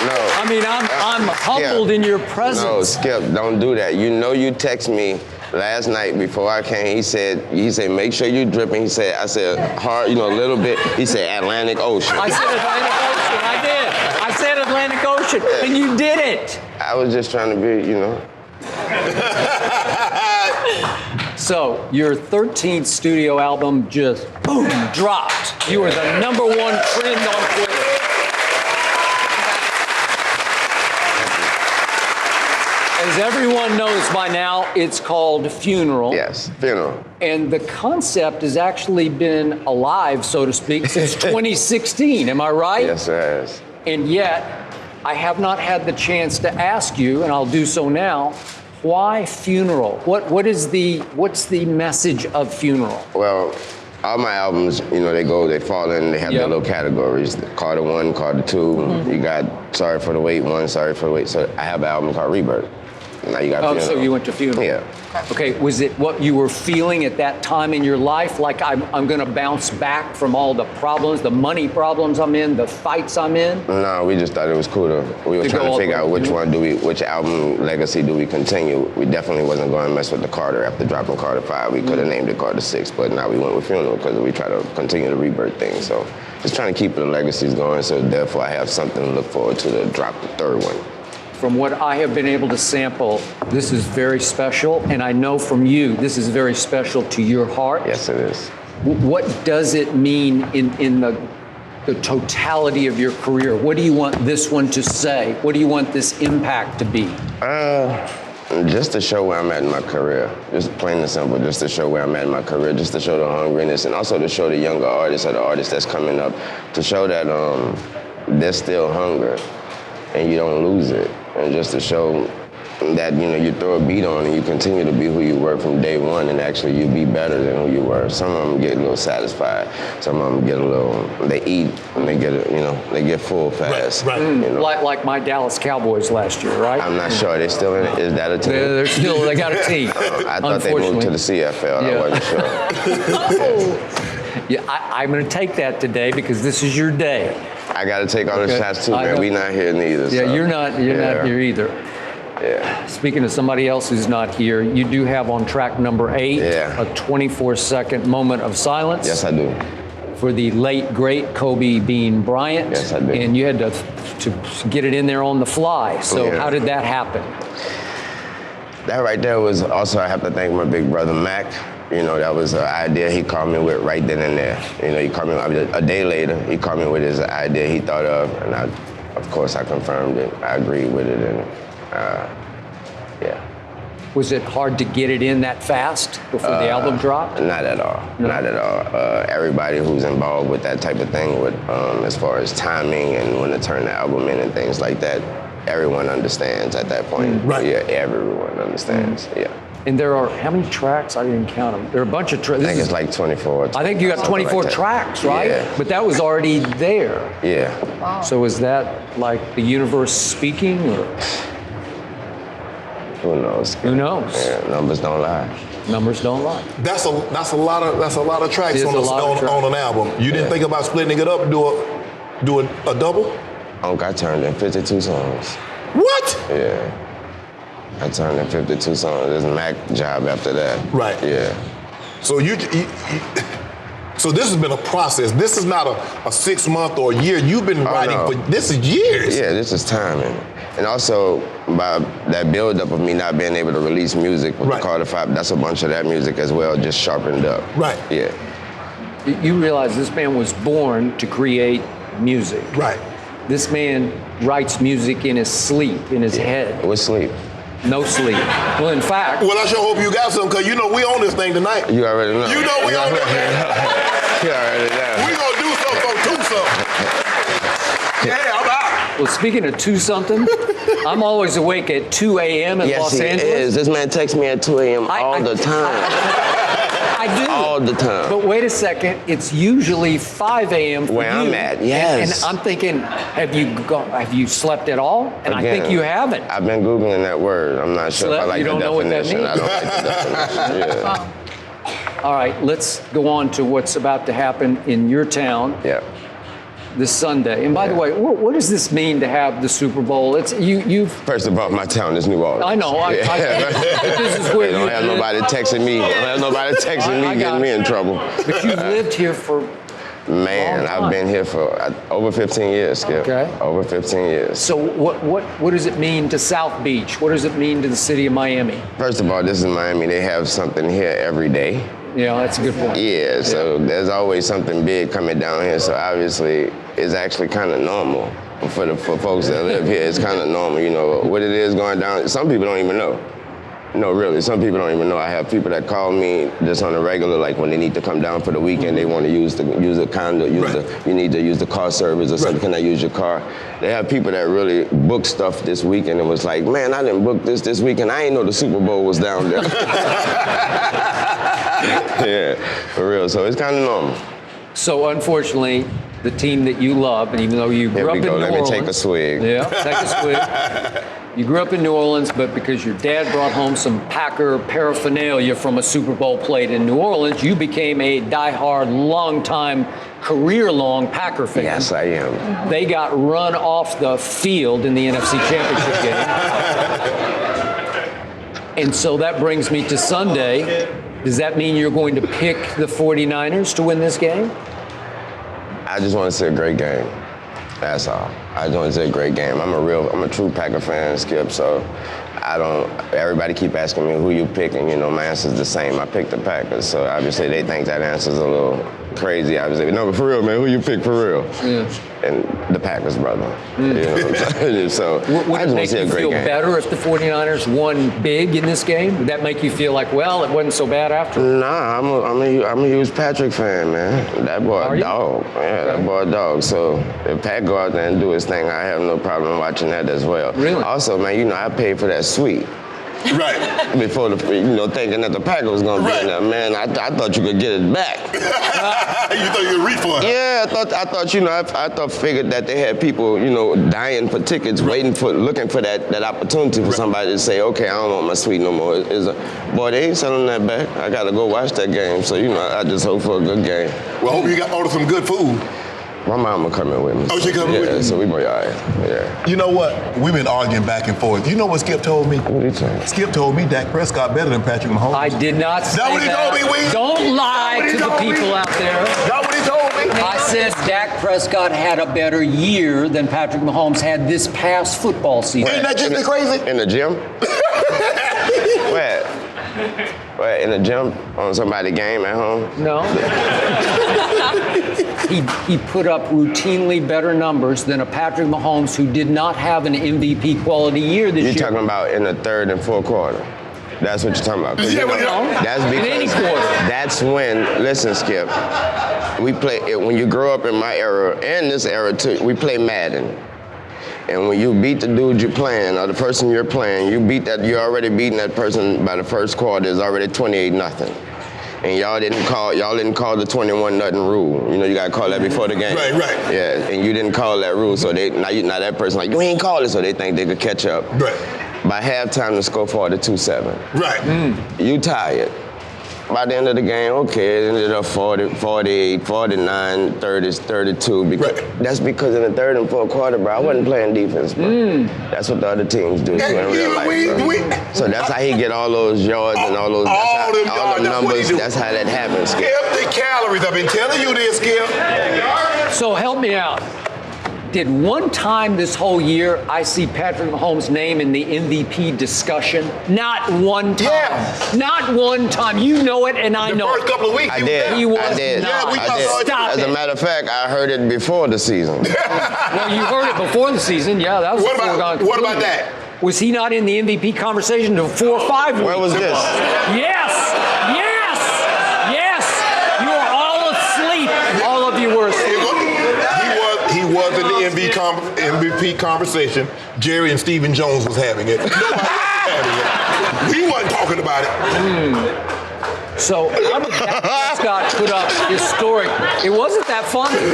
No. I mean, I'm humbled in your presence. No, Skip, don't do that. You know you text me last night before I came, he said, make sure you dripping. I said, hard, a little bit. He said, Atlantic Ocean. I said Atlantic Ocean, I did. I said Atlantic Ocean, and you did it. I was just trying to be, So, your 13th studio album just, boom, dropped. You were the #1 trend on Twitter. As everyone knows by now, it's called Funeral. Yes, Funeral. And the concept has actually been alive, so to speak, since 2016. Am I right? Yes, it has. And yet, I have not had the chance to ask you, and I'll do so now, why Funeral? What's the message of Funeral? Well, all my albums, they fall in, they have their little categories. Carter 1, Carter 2, You got Sorry for the Wait 1, Sorry for the Wait. So I have an album called Rebirth. Now you got Funeral. So you went to Funeral. Yeah. Okay, was it what you were feeling at that time in your life? Like I'm gonna bounce back from all the problems, the money problems I'm in, the fights I'm in? No, we just thought it was cool we were trying to figure out which album legacy do we continue. We definitely wasn't going to mess with the Carter after dropping Carter 5. We could have named it Carter 6, but now we went with Funeral because we try to continue the Rebirth thing. So just trying to keep the legacies going, so therefore I have something to look forward to drop the third one. From what I have been able to sample, this is very special, and I know from you, this is very special to your heart. Yes, it is. What does it mean in the totality of your career? What do you want this one to say? What do you want this impact to be? Just to show where I'm at in my career. Just plain and simple, just to show where I'm at in my career, just to show the hungriness, and also to show the younger artists or the artists that's coming up, to show that there's still hunger and you don't lose it. And just to show that, you throw a beat on and you continue to be who you were from day one, and actually you be better than who you were. Some of them get a little satisfied. Some of them get they eat and they get full fast. Right. Like my Dallas Cowboys last year, right? I'm not sure. They still in it? Is that a team? They got a team. I thought they moved to the CFL. Yeah. I wasn't sure. Yeah, I'm going to take that today because this is your day. I got to take all the shots too, man. We not here neither. Yeah, so. you're not here either. Yeah. Speaking of somebody else who's not here, you do have on track number 8 a 24-second moment of silence. Yes, I do. For the late, great Kobe Bean Bryant. Yes, I do. And you had to get it in there on the fly. So how did that happen? That right there was also, I have to thank my big brother, Mac. That was an idea he called me with right then and there. He called me a day later. He called me with his idea he thought of, and of course, I confirmed it. I agreed with it, and yeah. Was it hard to get it in that fast before the album dropped? Not at all. No. Not at all. Everybody who's involved with that type of thing, as far as timing and when to turn the album in and things like that, everyone understands at that point. Right. Yeah, everyone understands. Yeah. And there are, how many tracks? I didn't count them. There are a bunch of tracks. I think it's like 24. I think you got 24 like tracks, right? Yeah. But that was already there. Yeah. Wow. So is that like the universe speaking, or? Who knows? Who knows? Yeah, numbers don't lie. Numbers don't lie. That's a lot of tracks on an album. You didn't think about splitting it up and do a double? I turned in 52 songs. What? Yeah. I turned in 52 songs. There's a Mac job after that. Right. Yeah. So so this has been a process. This is not a 6 month or a year. You've been writing for this is years. Yeah, this is timing. And also by that buildup of me not being able to release music with the Carter 5, that's a bunch of that music as well, just sharpened up. Right. Yeah. You realize this man was born to create music. Right. This man writes music in his sleep, in his head. With sleep. No sleep. Well, in fact. Well, I sure hope you got some, because we on this thing tonight. You already know. You know we on this thing. You already know. We gonna do something. Yeah, I'm out. Well, speaking of 2-something, I'm always awake at 2 a.m. in Los Angeles. Yes, he is. This man texts me at 2 a.m. all the time. I do. All the time. But wait a second, it's usually 5 a.m. for Where you. I'm at, yes. And I'm thinking, have you slept at all? And I think you haven't. I've been Googling that word. I'm not sure if I like the definition. I don't like the definition. Yeah. All right, let's go on to what's about to happen in your town. Yeah. this Sunday. And by the way, what does this mean to have the Super Bowl? It's you've. First of all, my town is New Orleans. I know. This is where I don't have nobody texting me. I don't have nobody texting me, getting me in trouble. But you've lived here for. Man, I've been here for over 15 years, Skip. Okay. Over 15 years. So what does it mean to South Beach? What does it mean to the city of Miami? First of all, this is Miami. They have something here every day. Yeah, that's a good point. Yeah, so there's always something big coming down here. So obviously, it's actually kind of normal for folks that live here. It's kind of normal, you know, what it is going down. Some people don't even know. No, really, some people don't even know. I have people that call me just on a regular, like when they need to come down for the weekend, they want to use the condo, you need to use the car service or something. Can I use your car? They have people that really book stuff this weekend and was like, man, I didn't book this weekend. I didn't know the Super Bowl was down there. Yeah, for real. So it's kind of normal. So unfortunately, the team that you love, and even though you grew up in New Orleans. Let me take a swig. Yeah, take a swig. You grew up in New Orleans, but because your dad brought home some Packer paraphernalia from a Super Bowl plate in New Orleans, you became a diehard, long-time, career-long Packer fan. Yes, I am. They got run off the field in the NFC Championship game. And so that brings me to Sunday. Does that mean you're going to pick the 49ers to win this game? I just want to see a great game. That's all. I just want to see a great game. I'm a true Packer fan, Skip, so everybody keep asking me who you picking, you know, my answer's the same. I picked the Packers, so obviously they think that answer's a little crazy, obviously. No, but for real, man, who you pick for real? Yeah. And the Packers, brother. You know what I'm saying? So would it make you feel better if the 49ers won big in this game? Would that make you feel like, well, it wasn't so bad after? Nah, I'm a huge Patrick fan, man. That boy a dog. Yeah, that boy a dog. So if Pat go out there and do his thing, I have no problem watching that as well. Really? Also, man, you know, I paid for that suite. Right. Before thinking that the Packer was gonna be in there, man. I thought you could get it back. You thought you could refund? Yeah, I thought figured that they had people, you know, dying for tickets, looking for that opportunity for somebody to say, okay, I don't want my suite no more. Boy, they ain't selling that back. I gotta go watch that game. So you know, I just hope for a good game. Well, I hope you got order some good food. My mama coming with me. Oh, she coming with you? Yeah, so we be all right. Yeah. You know what? We've been arguing back and forth. You know what Skip told me? What did he say? Skip told me Dak Prescott better than Patrick Mahomes. I did not say that. What he told me, Wayne? Don't lie to the people out there. That's what he told me. I said Dak Prescott had a better year than Patrick Mahomes had this past football season. Ain't that just crazy? In the gym? Where? In the gym? On somebody's game at home? No. He put up routinely better numbers than a Patrick Mahomes who did not have an MVP quality year this year. You're talking about in the third and fourth quarter. That's what you're talking about. Yeah, that's because in any quarter. That's when, listen, Skip, when you grow up in my era and this era too, we play Madden. And when you beat the dude you're playing or the person you're playing, you're already beating that person by the first quarter. It's already 28-0. And y'all didn't call the 21-0 rule. You know, you gotta call that before the game. Right. Yeah, and you didn't call that rule, so now that person like, you ain't call it, so they think they could catch up. Right. By halftime, the score 42-7. Right. You tired. By the end of the game, okay, it ended up 40, 48, 49, 30, 32. That's because in the third and fourth quarter, bro, I wasn't playing defense, bro. That's what the other teams do in real life, bro. So that's how he get all those yards and all those numbers. That's how that happens, Skip. Empty calories. I've been telling you this, Skip. So help me out. Did one time this whole year I see Patrick Mahomes' name in the MVP discussion? Not one time. Yeah. Not one time. You know it, and I know it. The first couple of weeks, I did. He was I did. not. I did. Stop As a matter of fact, I heard it before the season. Well, you heard it before the season. Yeah, that was What about that? Was he not in the MVP conversation until 4 or 5 weeks? Where was this? Yes! You are all asleep. All of you were asleep. He was in the MVP conversation. Jerry and Stephen Jones was having it. Nobody else was having it. He wasn't talking about it. So how did Dak Prescott put up historic? It wasn't that funny. Ain't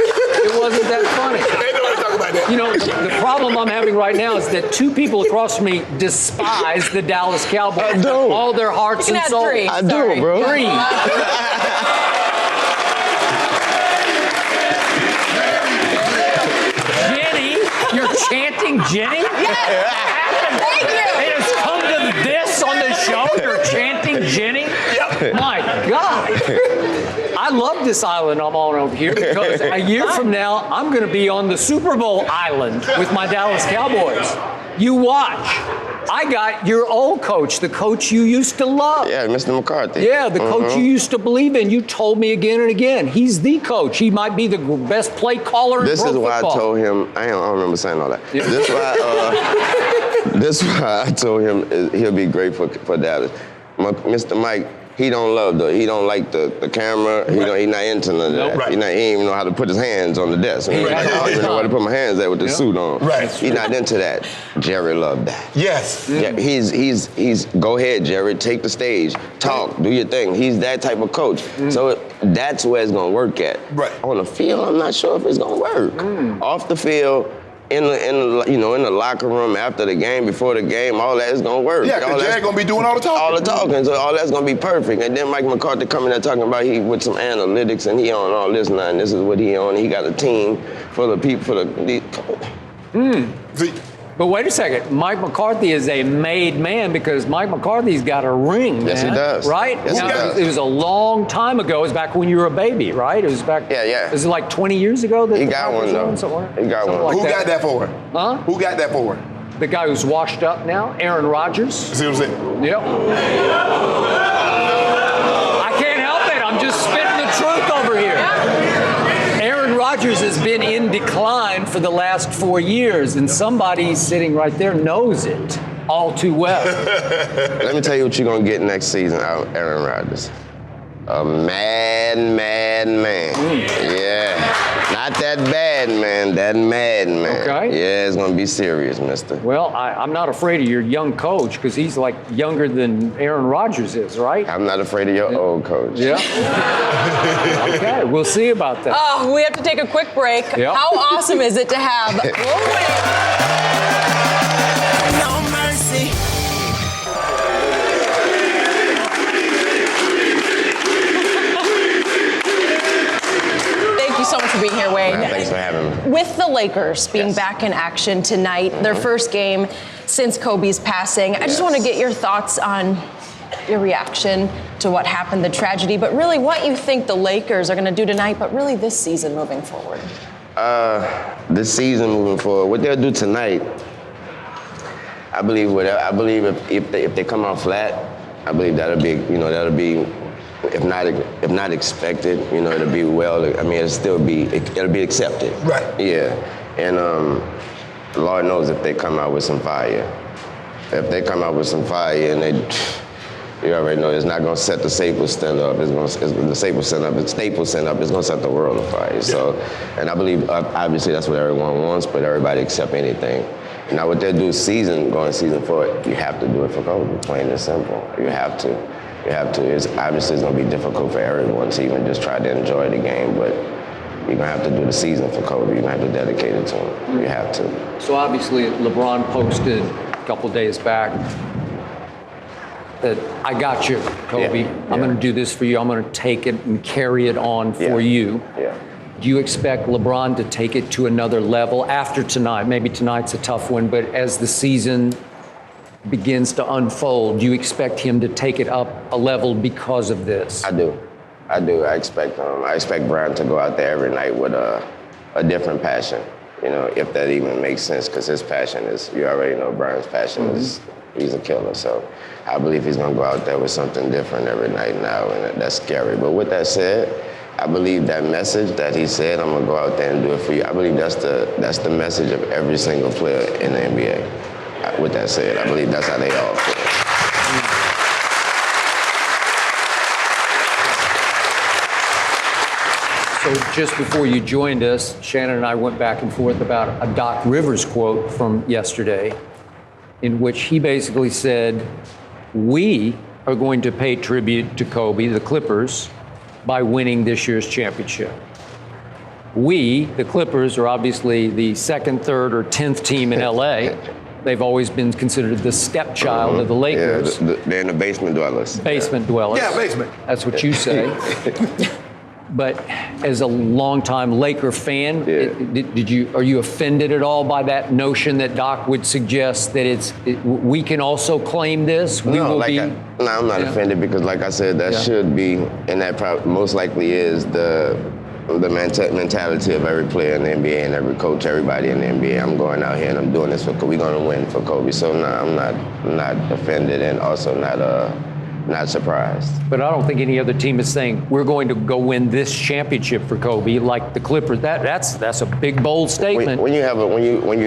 nobody talking about that. that. You know, the problem I'm having right now is that two people across from me despise the Dallas Cowboys. I do. All their hearts and souls. I do, bro. Three. chanting Jenny? Thank you. It has come to this on the show. You're chanting Jenny? Yep. My God. I love this island I'm on over here because a year from now, I'm going to be on the Super Bowl island with my Dallas Cowboys. You watch. I got your old coach, the coach you used to love. Yeah, Mr. McCarthy. Yeah, the coach you used to believe in. You told me again and again, he's the coach. He might be the best play caller in pro football. This is why I told him, I don't remember saying all that. Yeah. This is why I told him he'll be great for Dallas. Mr. Mike, he don't like the camera. He not into none of that. Right. He ain't even know how to put his hands on the desk. I don't even know where to put my hands at with the suit on. Right. He's not into that. Jerry loved that. Yes. Yeah, he's go ahead, Jerry, take the stage, talk, do your thing. He's that type of coach. So that's where it's gonna work at. Right. On the field, I'm not sure if it's gonna work. Off the field, in the locker room after the game, before the game, all that is gonna work. Yeah, because Jerry gonna be doing all the talking. All the talking, so all that's gonna be perfect. And then Mike McCarthy coming there talking about he with some analytics and he on all this now, and this is what he on. He got a team full of people See, But wait a second, Mike McCarthy is a made man because Mike McCarthy's got a ring, Yes, man. he does. Right? Yes, he does. It was a long time ago. It was back when you were a baby, right? It was back. Yeah. Was it like 20 years ago that He the got Packers one, though. won somewhere? He got Something one. like who got that for her? Huh? Who got that for her? The guy who's washed up now, Aaron Rodgers. See what I'm saying? Yep. I can't help it. I'm just spitting the truth over here. Aaron Rodgers has been in decline for the last 4 years, and somebody sitting right there knows it all too well. Let me tell you what you're gonna get next season out of Aaron Rodgers. A mad man. Yeah. Not that bad man, that mad man. Okay. Yeah, it's gonna be serious, mister. Well, I'm not afraid of your young coach because he's like younger than Aaron Rodgers is, right? I'm not afraid of your old coach. Yeah. Okay, we'll see about that. Oh, we have to take a quick break. Yep. How awesome is it to have Lil Wayne? No mercy. Thank you so much for being here, Wayne. Thanks for having me. With the Lakers being back in action tonight, their first game since Kobe's passing, I just want to get your thoughts on your reaction to what happened, the tragedy, but really what you think the Lakers are going to do tonight, but really this season moving forward. This season moving forward, what they'll do tonight, I believe if they come out flat, I believe that'll be if not expected, it'll be it'll be accepted. Right. Yeah. And Lord knows if they come out with some fire. If they come out with some fire and you already know it's not gonna set the Staples Center up. The Staples Center up. It's gonna set the world on fire. So, and I believe obviously that's what everyone wants, but everybody accept anything. Now what they do season 4, you have to do it for Kobe, plain and simple. You have to. It's obviously it's gonna be difficult for everyone to even just try to enjoy the game, but you're gonna have to do the season for Kobe. You're gonna have to dedicate it to him. You have to. So obviously LeBron posted a couple days back that I got you, Kobe. I'm going to do this for you. I'm going to take it and carry it on for you. Yeah. Do you expect LeBron to take it to another level after tonight? Maybe tonight's a tough one, but as the season begins to unfold, do you expect him to take it up a level because of this? I do. I expect Bryant to go out there every night with a different passion. If that even makes sense, because his passion is, you already know Bryant's passion is, he's a killer. So I believe he's gonna go out there with something different every night now, and that's scary. But with that said, I believe that message that he said, I'm gonna go out there and do it for you. I believe that's the message of every single player in the NBA. With that said, I believe that's how they all feel. So just before you joined us, Shannon and I went back and forth about a Doc Rivers quote from yesterday, in which he basically said, we are going to pay tribute to Kobe, the Clippers, by winning this year's championship. We, the Clippers, are obviously the second, third, or 10th team in LA. They've always been considered the stepchild of the Lakers. Yeah, they're in the basement dwellers. Basement dwellers. Yeah, basement. That's what you say. But as a longtime Laker fan, are you offended at all by that notion that Doc would suggest that we can also claim this? I'm not offended because, like I said, that should be, and that most likely is the mentality of every player in the NBA and every coach, everybody in the NBA. I'm going out here and I'm doing this for we're going to win for Kobe. So no, I'm not offended and also not surprised. But I don't think any other team is saying we're going to go win this championship for Kobe like the Clippers. That's a big, bold statement. When you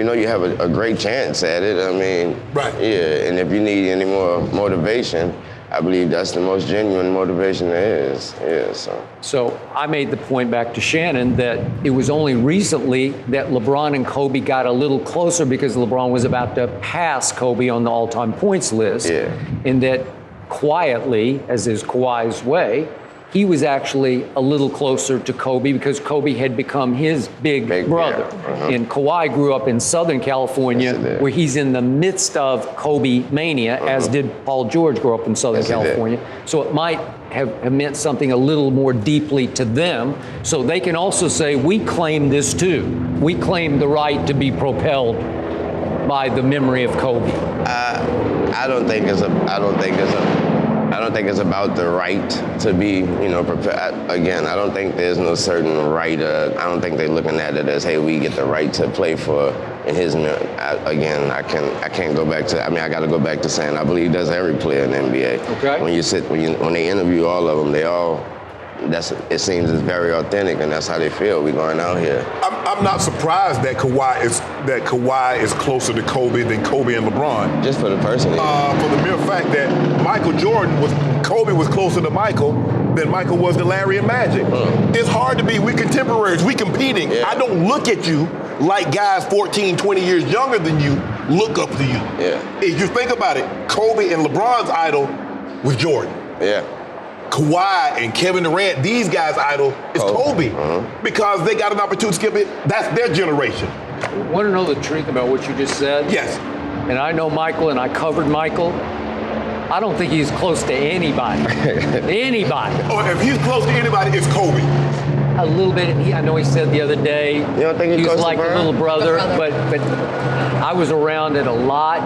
know you have a great chance at it, I mean, right? Yeah, and if you need any more motivation, I believe that's the most genuine motivation there is. Yeah, So I made the point back to Shannon that it was only recently that LeBron and Kobe got a little closer because LeBron was about to pass Kobe on the all-time points list. Yeah. And that quietly, as is Kawhi's way, he was actually a little closer to Kobe because Kobe had become his big brother. Yeah. Uh-huh. And Kawhi grew up in Southern California, where he's in the midst of Kobe mania, as did Paul George grow up in Southern California. So it might have meant something a little more deeply to them. So they can also say, we claim this too. We claim the right to be propelled by the memory of Kobe. I don't think it's about the right to be, prepared. Again, I don't think there's no certain right. I don't think they're looking at it as, hey, we get the right to play for in his. I can't go back to. I mean, I got to go back to saying I believe that's every player in the NBA. Okay. When they interview all of them, they all. It seems it's very authentic, and that's how they feel. We going out here. I'm not surprised that Kawhi is closer to Kobe than Kobe and LeBron. Just for the person. For the mere fact that Kobe was closer to Michael than Michael was to Larry and Magic. It's hard to be. We contemporaries. We competing. Yeah. I don't look at you like guys 14, 20 years younger than you look up to you. Yeah. If you think about it, Kobe and LeBron's idol was Jordan. Yeah. Kawhi and Kevin Durant, these guys' idol is Kobe because they got an opportunity to skip it. That's their generation. Want to know the truth about what you just said? Yes. And I know Michael, and I covered Michael. I don't think he's close to anybody. Anybody. Or if he's close to anybody, it's Kobe. A little bit. I know he said the other day. You don't think he was close like to a little brother, but I was around it a lot.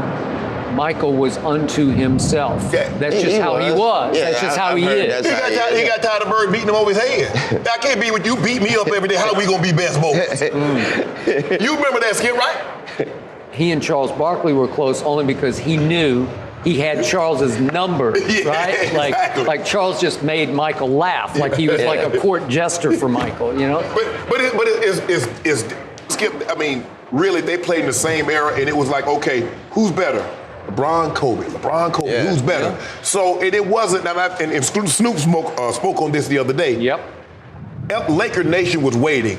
Michael was unto himself. Yeah. That's just how he was. Yeah, that's just how he is. He got tired of Bird beating him over his head. I can't be with you. Beat me up every day. How are we going to be best boys? You remember that skit, right? He and Charles Barkley were close only because he knew he had Charles's number, right? Exactly. Like Charles just made Michael laugh, like he was like a court jester for Michael, you know? But it's Skip. I mean, really, they played in the same era, and it was like, okay, who's better? LeBron, Kobe. Yeah. Who's better? Yeah. So it wasn't. And Snoop spoke on this the other day. Yep. Laker Nation was waiting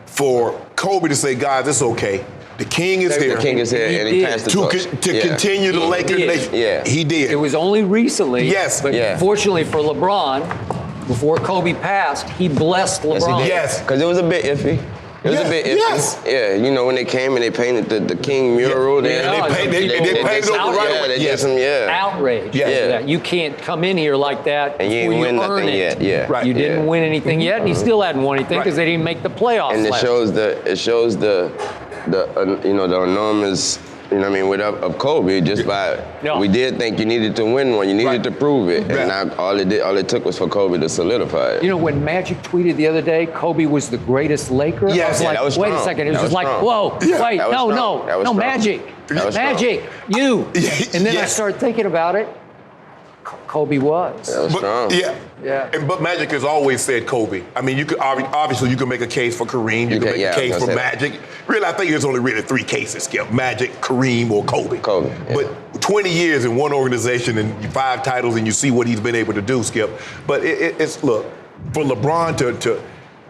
for Kobe to say, guys, it's okay. The king is here. The king is here, and he passed the torch. To continue the Laker Nation. Yeah. He did. It was only recently. Yes. But fortunately for LeBron, before Kobe passed, he blessed LeBron. Yes. Because it was a bit iffy. It was a bit iffy. Yes. Yeah, when they came and they painted the King mural. They painted over right away. Yes. Outrage. Yeah. You can't come in here like that and you ain't win nothing yet. Yeah. Right. You didn't win anything yet, and he still hadn't won anything because they didn't make the playoffs. And it shows the enormous, of Kobe just by we did think you needed to win one, you needed to prove it, and now all it took was for Kobe to solidify it. When Magic tweeted the other day, Kobe was the greatest Laker. Yes, I was like, wait a second, it was just like, whoa, wait, no, Magic, you. And then I started thinking about it. Kobe was. That was strong. Yeah. But Magic has always said Kobe. I mean, you could obviously you can make a case for Kareem. You can make a case for Magic. Really, I think there's only really three cases, Skip. Magic, Kareem, or Kobe. Yeah. But 20 years in one organization and 5 titles, and you see what he's been able to do, Skip. But it's look, for LeBron to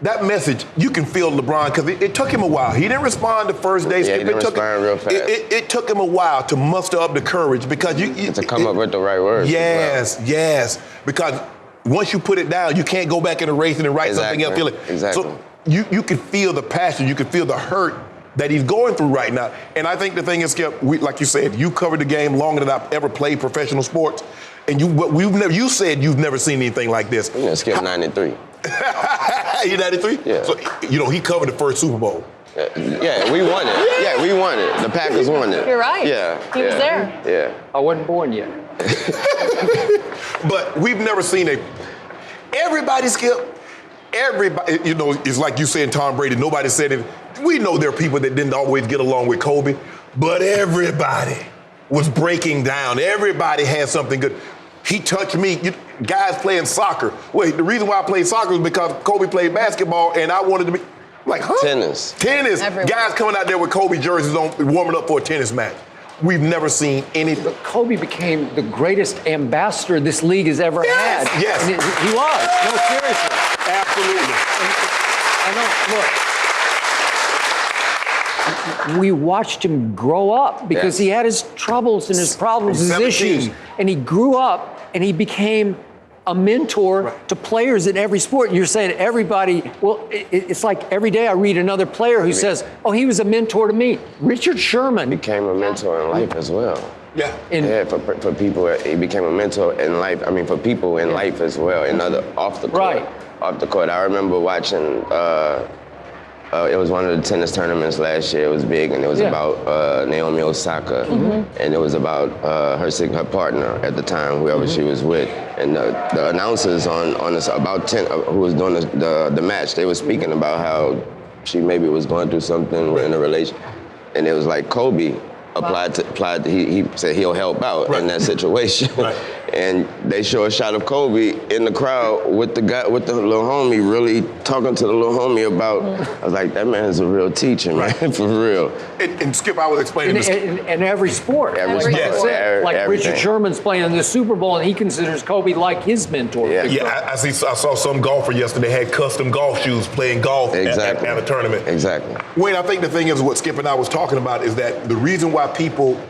that message, you can feel LeBron, because it took him a while. He didn't respond the first day. Yeah, he didn't respond real fast. It took him a while to muster up the courage, because to come up with the right words. Yes. Because once you put it down, you can't go back in the race and write something else. Exactly. So you can feel the passion, you can feel the hurt that he's going through right now. And I think the thing is, Skip, like you said, you covered the game longer than I've ever played professional sports, and you said you've never seen anything like this. Skip 93. He 93? Yeah. So, he covered the first Super Bowl. Yeah, we won it. Yeah, we won it. The Packers won it. You're right. Yeah. He was there. Yeah. I wasn't born yet. But we've never seen everybody, Skip. Everybody, it's like you saying Tom Brady. Nobody said it. We know there are people that didn't always get along with Kobe, but everybody was breaking down. Everybody had something good. He touched me. Guys playing soccer. Wait, the reason why I played soccer was because Kobe played basketball, and I wanted to be like, huh? Tennis. Everyone. Guys coming out there with Kobe jerseys on, warming up for a tennis match. We've never seen anything. But Kobe became the greatest ambassador this league has ever had. Yes. And he was. No, seriously. Absolutely. I know. Look, we watched him grow up because he had his troubles and his problems, his 17. issues, and he grew up and he became a mentor to players in every sport. And you're saying everybody, well, it's like every day I read another player who says, oh, he was a mentor to me. Richard Sherman Became a mentor in life as well. Yeah. For people, he became a mentor in life. I mean, for people in life as well, off the court. Right. Off the court. I remember watching, it was one of the tennis tournaments last year. It was big, and it was about Naomi Osaka, and it was about her partner at the time, whoever she was with. And the announcers on this, about 10 who was doing the match, they were speaking about how she maybe was going through something in a relation, and it was like Kobe he said he'll help out in that situation. And they show a shot of Kobe in the crowd with the little homie, really talking to the little homie about, I was like, that man is a real teacher, man, for real. And Skip, I was explaining this. in every sport. Like everything. Richard Sherman's playing in the Super Bowl, and he considers Kobe like his mentor. I saw some golfer yesterday had custom golf shoes playing golf at a tournament. Exactly. Wayne, I think the thing is what Skip and I was talking about is that the reason why people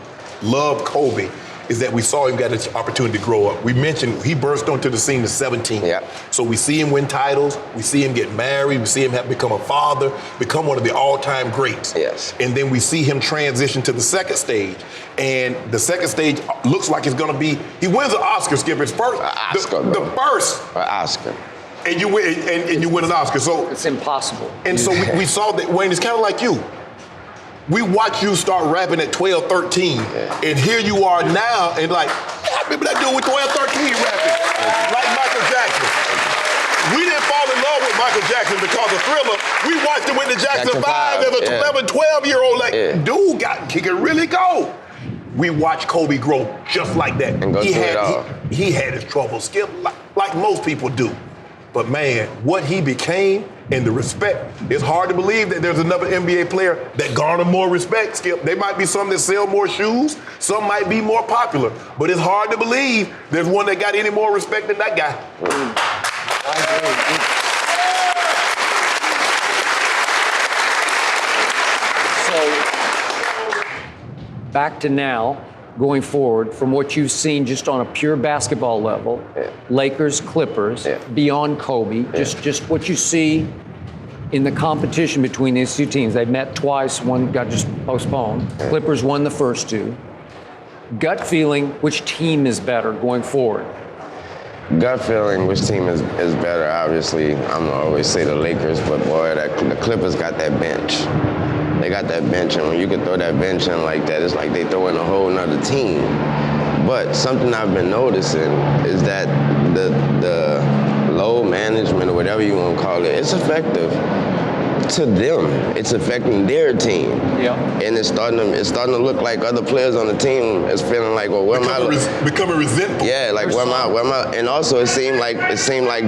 love Kobe is that we saw him get an opportunity to grow up. We mentioned he burst onto the scene at 17. Yeah. So we see him win titles, we see him get married, we see him become a father, become one of the all-time greats. Yes. And then we see him transition to the second stage. And the second stage looks like it's gonna be, he wins an Oscar, Skip, his first. The first. An Oscar. And you win an Oscar. So It's impossible. And so we saw that, Wayne, it's kind of like you. We watched you start rapping at 12, 13, and here you are now, and like, I remember that dude with 12, 13 rapping, like Michael Jackson. We didn't fall in love with Michael Jackson because of Thriller. We watched him with the Jackson 5 as a 11, 12-year-old, like, dude he can really go. We watched Kobe grow just like that. And go through it all. He had his troubles, Skip, like most people do. But man, what he became and the respect, it's hard to believe that there's another NBA player that garner more respect, Skip. There might be some that sell more shoes, some might be more popular, but it's hard to believe there's one that got any more respect than that guy. So, back to now, going forward, from what you've seen just on a pure basketball level, Lakers, Clippers, beyond Kobe, just what you see in the competition between these two teams. They've met twice, one got just postponed. Clippers won the first two. Gut feeling, which team is better going forward? Gut feeling, which team is better? Obviously, I'm gonna always say the Lakers, but boy, the Clippers got that bench. They got that bench, and when you can throw that bench in like that, it's like they throw in a whole nother team. But something I've been noticing is that the load management, or whatever you want to call it, it's effective to them. It's affecting their team. Yeah. And it's starting to look like other players on the team is feeling like, well, where am I? Becoming resentful. Yeah, like where am I? And also it seemed like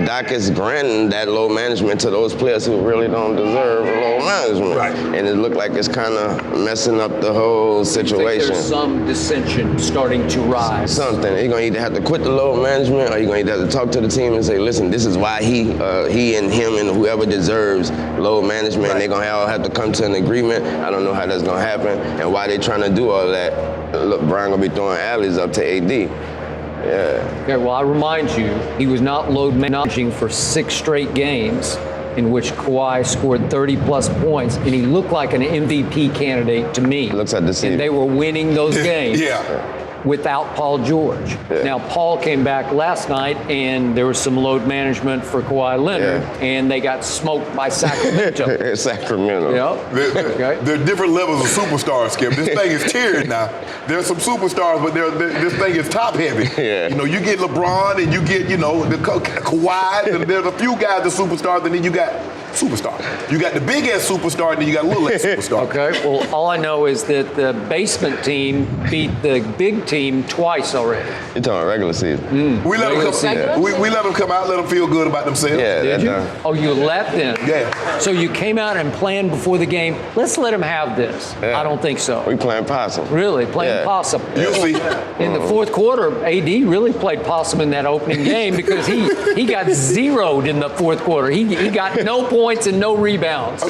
Doc is granting that load management to those players who really don't deserve load management. Right. And it looked like it's kind of messing up the whole situation. There's some dissension starting to rise. Something. You're gonna either have to quit the load management, or you're gonna either have to talk to the team and say, listen, this is why he and him and whoever deserves load management. Right. They're gonna all have to come to an agreement. I don't know how that's gonna happen and why they're trying to do all that. Look, Brian gonna be throwing alleys up to AD. Yeah. Okay, well, I remind you, he was not load managing for 6 straight games in which Kawhi scored 30-plus points, and he looked like an MVP candidate to me. Looks like the same. And they were winning those games. Yeah. without Paul George. Yeah. Now, Paul came back last night, and there was some load management for Kawhi Leonard, and they got smoked by Sacramento. Sacramento. Yep. Okay. There are different levels of superstars, Skip. This thing is tiered now. There's some superstars, but this thing is top heavy. Yeah. You know, you get LeBron and you get, the Kawhi, and there's a few guys that are superstars, and then you got superstar. You got the big ass superstar, and then you got a little ass superstar. Okay, well, all I know is that the basement team beat the big team twice already. You're talking regular season. We let them come out, let them feel good about themselves. Yeah. Did you? Oh, you let them? Yeah. So you came out and planned before the game, let's let them have this. Yeah. I don't think so. We playing possum. Really, playing possum. You see. In the fourth quarter, AD really played possum in that opening game because he got zeroed in the fourth quarter. He got no points and no rebounds.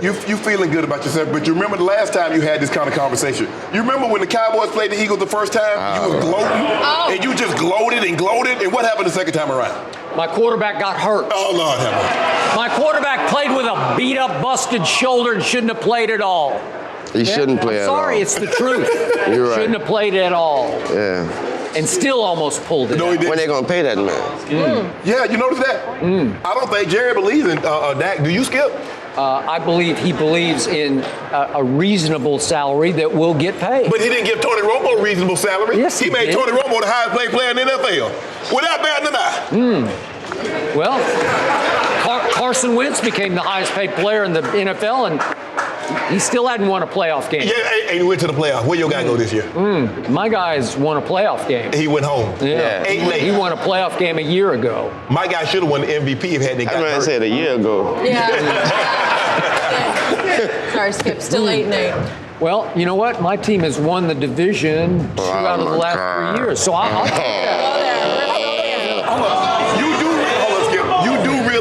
You feeling good about yourself, but you remember the last time you had this kind of conversation. You remember when the Cowboys played the Eagles the first time? You was gloating, and you just gloated, and what happened the second time around? My quarterback got hurt. Oh, Lord have mercy. My quarterback played with a beat-up, busted shoulder and shouldn't have played at all. He shouldn't play at all. Sorry, it's the truth. You're right. Shouldn't have played at all. Yeah. And still almost pulled it. No, he didn't. When they gonna pay that man? Yeah, you notice that? I don't think Jerry believes in Dak. Do you, Skip? I believe he believes in a reasonable salary that will get paid. But he didn't give Tony Romo a reasonable salary. Yes, he made did. Tony Romo the highest paid player in the NFL without batting an eye. Well, Carson Wentz became the highest paid player in the NFL, and he still hadn't won a playoff game. Yeah, and he went to the playoffs. Where your guy go this year? My guy's won a playoff game. He went home. Yeah. 8-8. He won a playoff game a year ago. My guy should have won the MVP if hadn't got hurt. I said a year ago. Sorry, Skip. Still 8-8. Well, you know what? My team has won the division 2 out of the last 3 years, so I'll take that.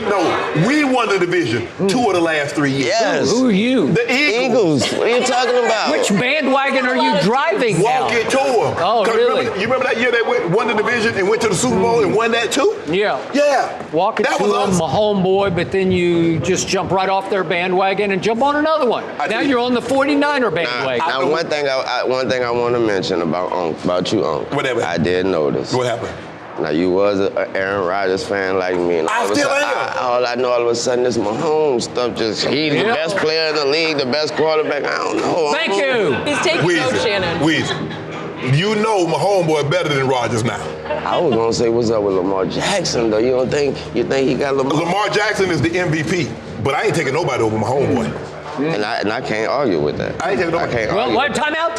No, we won the division 2 of the last 3 years. Yes. Who are you? The Eagles. What are you talking about? Which bandwagon are you driving now? Walk it to them. Oh, really? You remember that year they won the division and went to the Super Bowl and won that too? Yeah. Yeah. Walk it that to was them, us. my homeboy, but then you just jump right off their bandwagon and jump on another one. Now you're on the 49er bandwagon. Now, one thing I want to mention about you, Unc. Whatever. I did notice. What happened? Now, you was an Aaron Rodgers fan like me. And I still am. All I know all of a sudden this Mahomes stuff he's the best player in the league, the best quarterback. I don't know. Thank you. He's taking notes, Shannon. Weezy. You know my homeboy better than Rodgers now. I was going to say, what's up with Lamar Jackson, though? You think he got Lamar? Lamar Jackson is the MVP, but I ain't taking nobody over my homeboy. And I can't argue with that. I ain't taking nobody. Well, what? Time out.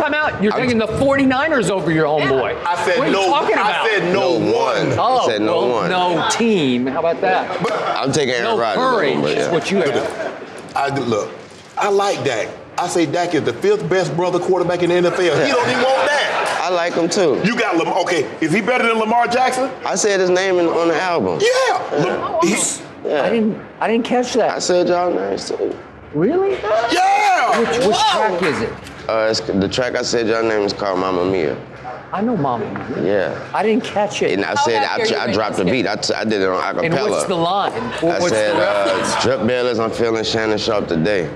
You're taking the 49ers over your homeboy. I said what are you no. talking about? I said no one. Oh, I said no one. No team. How about that? I'm taking Aaron Rodgers. Courage is what you have. Look, I like Dak. I say Dak is the 5th best brother quarterback in the NFL. He don't even want that. I like him too. You got Lamar. Okay, is he better than Lamar Jackson? I said his name on the album. Yeah. I didn't catch that. I said y'all names too. Really? Yeah. Which track is it? It's the track I said your name is called Mamma Mia. I know Mama. Yeah. I didn't catch it. And I said I dropped the beat. I did it on acapella. And what's the line? I said drip Bayless, I'm feeling Shannon Sharpe today.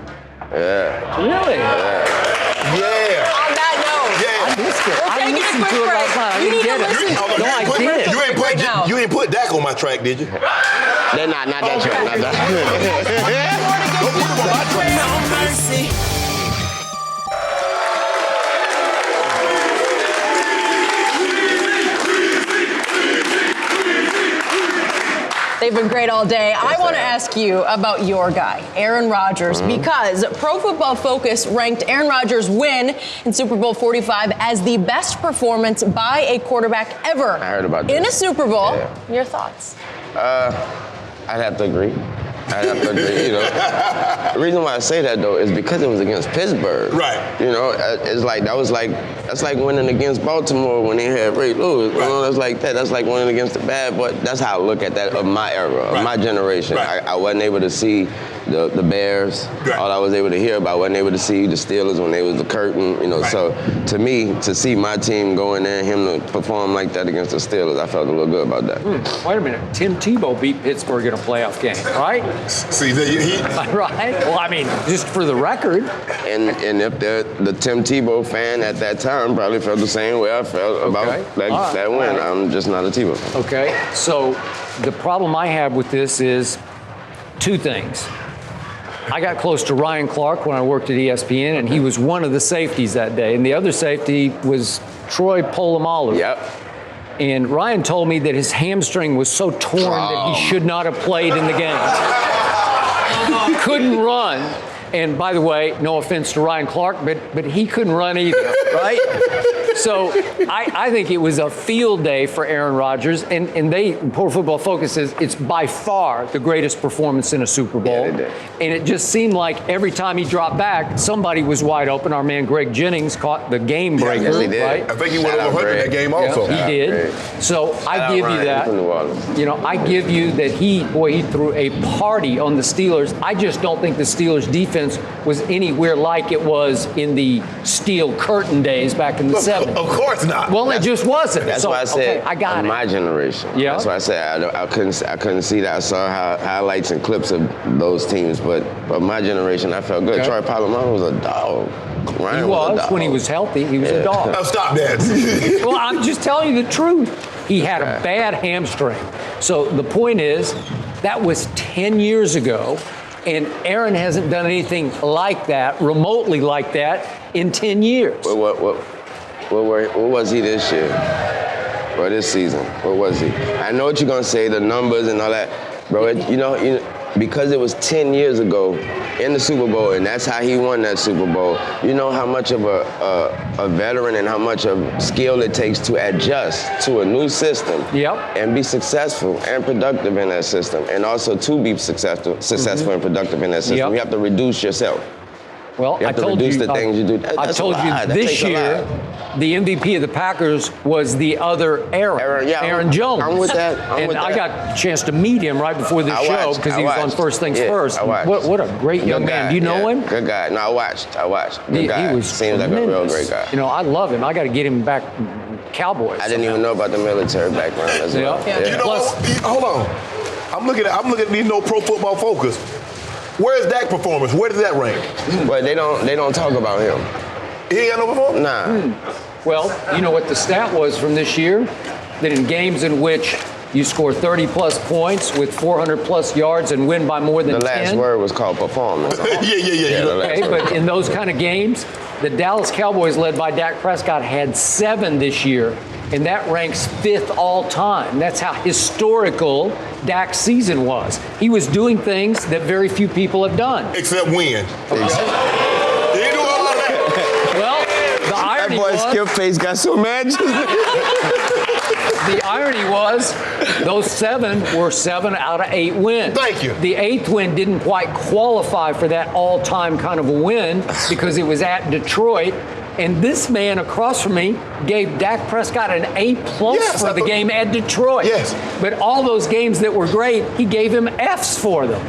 Yeah. Really? Yeah. On that note. Yeah. I missed it. I taking a listened quick to it break. last night. I You didn't need get to it. listen. No, I did. You ain't put Dak on my track, did you? Not that track. Not that. Don't put him on my track. No mercy. They've been great all day. I want to ask you about your guy, Aaron Rodgers, because Pro Football Focus ranked Aaron Rodgers' win in Super Bowl 45 as the best performance by a quarterback ever. I heard about that. In a Super Bowl. Yeah. Your thoughts? I'd have to agree. The reason why I say that though is because it was against Pittsburgh. Right. It's like that's like winning against Baltimore when they had Ray Lewis. Right. That's like that. That's like winning against the bad boy. That's how I look at that of my era, of my generation. Right. I wasn't able to see the Bears. Right. All I was able to hear about, I wasn't able to see the Steelers when they was the curtain. Right. So to me, to see my team go in there and him to perform like that against the Steelers, I felt a little good about that. Wait a minute. Tim Tebow beat Pittsburgh in a playoff game, right? See, he right? Well, I mean, just for the record. And if the Tim Tebow fan at that time probably felt the same way I felt about that win. Right. I'm just not a Tebow fan. Okay, so the problem I have with this is two things. I got close to Ryan Clark when I worked at ESPN, and he was one of the safeties that day. And the other safety was Troy Polamalu. Yep. And Ryan told me that his hamstring was so torn that he should not have played in the game. He couldn't run. And by the way, no offense to Ryan Clark, but he couldn't run either, right? So I think it was a field day for Aaron Rodgers, and Pro Football Focus says it's by far the greatest performance in a Super Bowl. Yeah, and it just seemed like every time he dropped back, somebody was wide open. Our man Greg Jennings caught the game breaker, yes, he did. right? I think he went over 100 in that game also. Yeah, he did. So I give you that. You know, I give you that he threw a party on the Steelers. I just don't think the Steelers defense was anywhere like it was in the steel curtain days back in the 70s. Of course not. Well, it just wasn't. That's so, why I said I got it. my generation. Yeah. That's why I said I couldn't see that. I saw highlights and clips of those teams, but my generation, I felt good. Okay. Troy Polamalu was a dog. Ryan He was a dog. when he was healthy. He was a dog. Now stop that. Well, I'm just telling you the truth. He had a bad hamstring. So the point is, that was 10 years ago. And Aaron hasn't done anything like that, remotely like that, in 10 years. What was he this year? Or this season? What was he? I know what you're going to say, the numbers and all that. Bro, you know, because it was 10 years ago in the Super Bowl, and that's how he won that Super Bowl, you know how much of a veteran and how much of skill it takes to adjust to a new system and be successful and productive in that system, and also to be successful and productive in that system. You have to reduce yourself. Well, you have to reduce the things you do. I told you this year, the MVP of the Packers was the other Aaron Jones. I'm with that. I got a chance to meet him right before the show because he was on First Things First. What a great young man. Do you know him? Good guy. No, I watched. Good guy. He was Seems like a real great guy. You know, I love him. I got to get him back Cowboys. I didn't even know about the military background as well. You know what? Hold on. I'm looking at these Pro Football Focus. Where's Dak's performance? Where does that rank? Well, they don't talk about him. He ain't got no performance? Nah. Well, you know what the stat was from this year? That in games in which you score 30-plus points with 400-plus yards and win by more than 10. The last word was called performance. Yeah. Okay, but in those kind of games, the Dallas Cowboys, led by Dak Prescott, had 7 this year, and that ranks 5th all time. That's how historical Dak's season was. He was doing things that very few people have done. Except win. Well, the irony was... That boy Skip Face got so mad. The irony was, those 7 were 7 out of 8 wins. Thank you. The 8th win didn't quite qualify for that all-time kind of a win because it was at Detroit. And this man across from me gave Dak Prescott an A+ for the game at Detroit. Yes. But all those games that were great, he gave him Fs for them.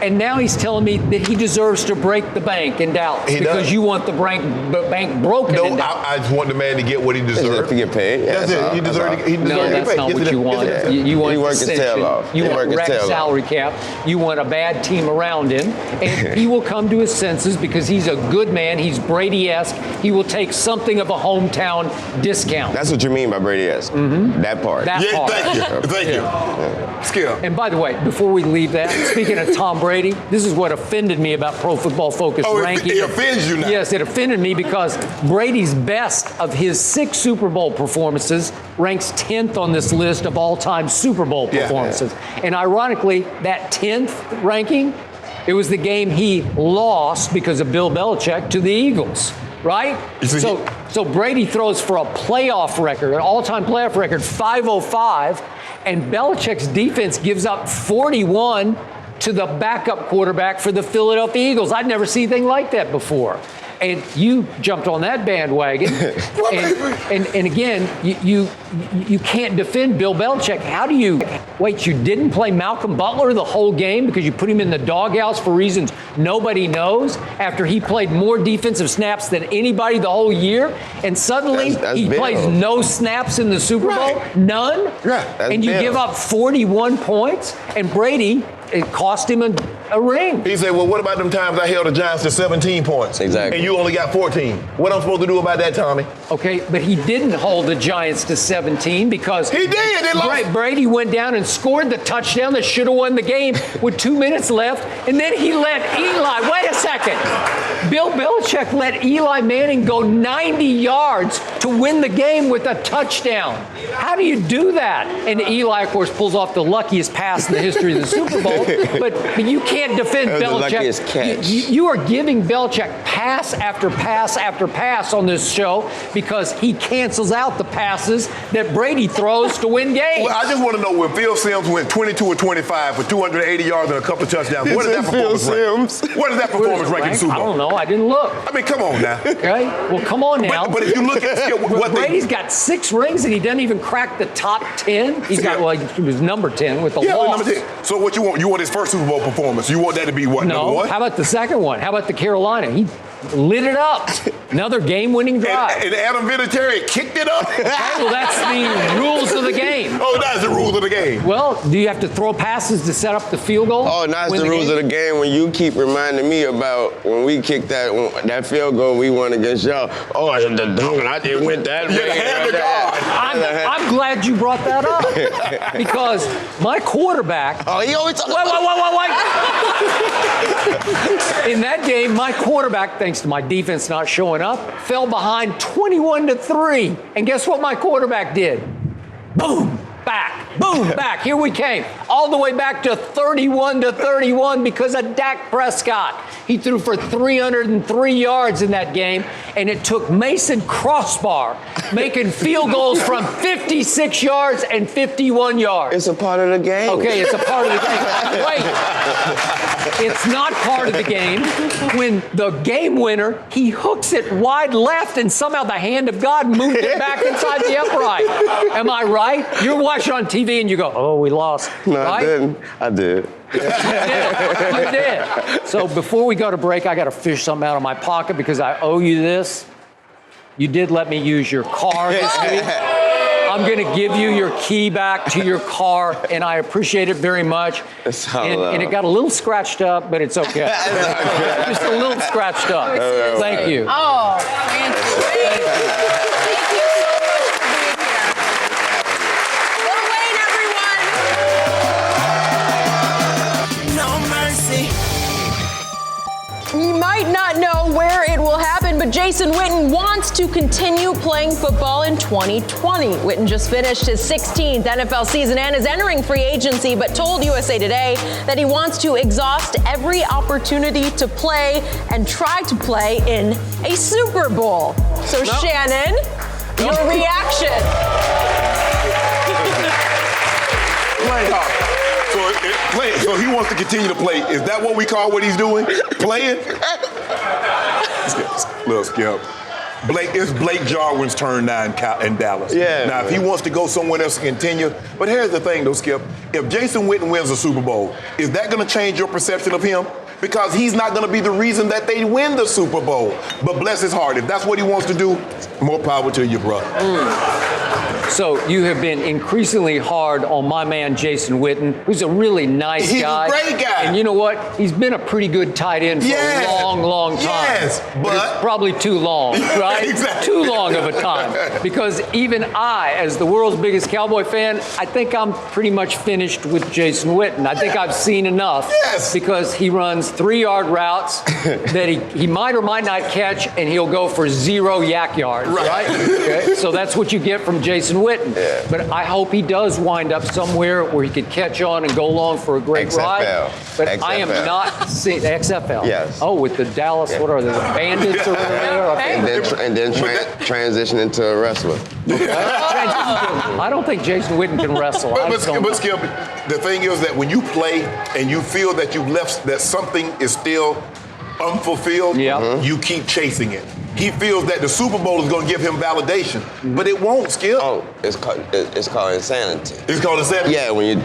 And now he's telling me that he deserves to break the bank in Dallas because you want the bank broken in Dallas. I just want the man to get what he deserves. To get paid. That's it. He deserves to get paid. No, that's not what you want. You want work his tail off. You want wrecked salary cap. You want a bad team around him. And he will come to his senses because he's a good man. He's Brady-esque. He will take something of a hometown discount. That's what you mean by Brady-esque. Mm-hmm. That part. That part. Thank you. Skip. And by the way, before we leave that, speaking of Tom Brady, this is what offended me about Pro Football Focus ranking. It offends you now. Yes, it offended me because Brady's best of his 6 Super Bowl performances ranks 10th on this list of all-time Super Bowl performances. And ironically, that 10th ranking, it was the game he lost because of Bill Belichick to the Eagles. Right? So Brady throws for a playoff record, an all-time playoff record, 505, and Belichick's defense gives up 41 to the backup quarterback for the Philadelphia Eagles. I'd never seen anything like that before. And you jumped on that bandwagon. and again, you can't defend Bill Belichick. How do you... Wait, you didn't play Malcolm Butler the whole game because you put him in the doghouse for reasons nobody knows after he played more defensive snaps than anybody the whole year, and suddenly he plays no snaps in the Super Bowl? None? Yeah, and you give up 41 points, and Brady... It cost him a ring. He said, well, what about them times I held the Giants to 17 points? Exactly. And you only got 14. What I'm supposed to do about that, Tommy? Okay, but he didn't hold the Giants to 17 because He did. They lost. Brady went down and scored the touchdown that should have won the game with 2 minutes left, and then he let Eli, wait a second. Bill Belichick let Eli Manning go 90 yards to win the game with a touchdown. How do you do that? And Eli, of course, pulls off the luckiest pass in the history of the Super Bowl, but you can't defend That was the Belichick. luckiest catch. You are giving Belichick pass after pass after pass on this show because he cancels out the passes that Brady throws to win games. Well, I just want to know when Phil Simms went 22 or 25 for 280 yards and a couple of touchdowns. What does that performance rank? What does that performance rank in the Super I Bowl? don't know. I didn't look. I mean, come on now. Okay. Well, come on now. But if you look at what Brady's got 6 rings and he doesn't even crack the top 10. He's got, well, he was number 10 with the loss. Number 10. So what you want? You want his first Super Bowl performance. You want that to be what, number one? How about the second one? How about the Carolina? He lit it up. Another game-winning drive. And Adam Vinatieri kicked it up. Okay, well, that's the rules of the game. Oh, that's the rules of the game. Well, do you have to throw passes to set up the field goal? Oh, that's the rules of the game when you keep reminding me about when we kicked that field goal we won against y'all. Oh, I didn't win that. Yeah, the hand of God. I'm glad you brought that up because my quarterback. Oh, he always talking Wait. In that game, my quarterback, thanks to my defense not showing up, fell behind 21-3. And guess what my quarterback did? Boom, back. Boom, back. Here we came. All the way back to 31-31 because of Dak Prescott. He threw for 303 yards in that game, and it took Mason Crossbar making field goals from 56 yards and 51 yards. It's a part of the game. Okay, it's a part of the game. Wait. It's not part of the game when the game winner, he hooks it wide left and somehow the hand of God moved it back inside the upright. Am I right? You're watching on TV and you go, oh, we lost. No, right? I didn't. I did. You did. So before we go to break, I got to fish something out of my pocket because I owe you this. You did let me use your car this week. I'm going to give you your key back to your car, and I appreciate it very much. And it got a little scratched up, but it's okay. Just a little scratched up. Thank you. Oh, thank you. Thank you so much for being here. Lil Wayne, everyone. No mercy. You might not know where it will happen, but Jason Witten wants to continue playing football in 2020. Witten just finished his 16th NFL season and is entering free agency, but told USA Today that he wants to exhaust every opportunity to play and try to play in a Super Bowl. So, Shannon, your reaction. So he wants to continue to play. Is that what we call what he's doing? Playing? Look, Skip. It's Blake Jarwin's turn now in Dallas. Yeah. Now, if he wants to go somewhere else to continue, but here's the thing, though, Skip. If Jason Witten wins the Super Bowl, is that going to change your perception of him? Because he's not going to be the reason that they win the Super Bowl. But bless his heart, if that's what he wants to do, more power to you, brother. So you have been increasingly hard on my man Jason Witten, who's a really nice guy. He's a great guy. And you know what? He's been a pretty good tight end for a long, long time. Yes, but it's probably too long, right? Exactly. Too long of a time. Because even I, as the world's biggest Cowboy fan, I think I'm pretty much finished with Jason Witten. I think I've seen enough. Yes. Because he runs 3-yard routes that he might or might not catch, and he'll go for 0 yak yards, right? Okay? So that's what you get from Jason Witten. Yeah. But I hope he does wind up somewhere where he could catch on and go along for a great ride. But XFL. I am not seeing XFL. Yes. Oh, with the Dallas, what are they, the Bandits over there? And then transition into a wrestler. I don't think Jason Witten can wrestle. But Skip, the thing is that when you play and you feel that you've left, that something is still unfulfilled, you keep chasing it. He feels that the Super Bowl is going to give him validation, but it won't, Skip. Oh, it's called insanity. It's called insanity? Yeah, when you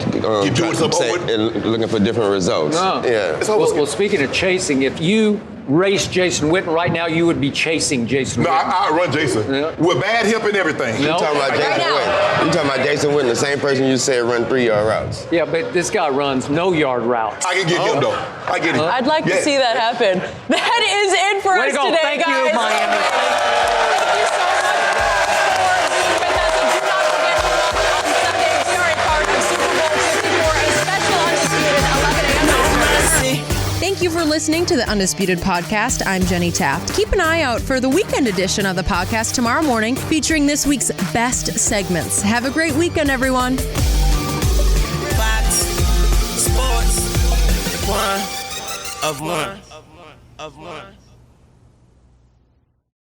doing something and looking for different results. No. Yeah. Well, speaking of chasing, if you race Jason Witten right now, you would be chasing Jason No, Witten. I run Jason with bad hip and everything. No. You talking about Jason Witten? You talking about Jason Witten, the same person you said run 3-yard routes? Yeah, but this guy runs no-yard routes. I can get him though. I get him. I'd like to see that happen. That is it for Way us to go. today, Thank guys. you, Miami. Thank you so much for being with us. And do not forget to watch on Sunday. We are a part of Super Bowl 54, a special Undisputed 11 a.m. Thank you for listening to the Undisputed podcast. I'm Jenny Taft. Keep an eye out for the weekend edition of the podcast tomorrow morning, featuring this week's best segments. Have a great weekend, everyone. Fox Sports, one of one.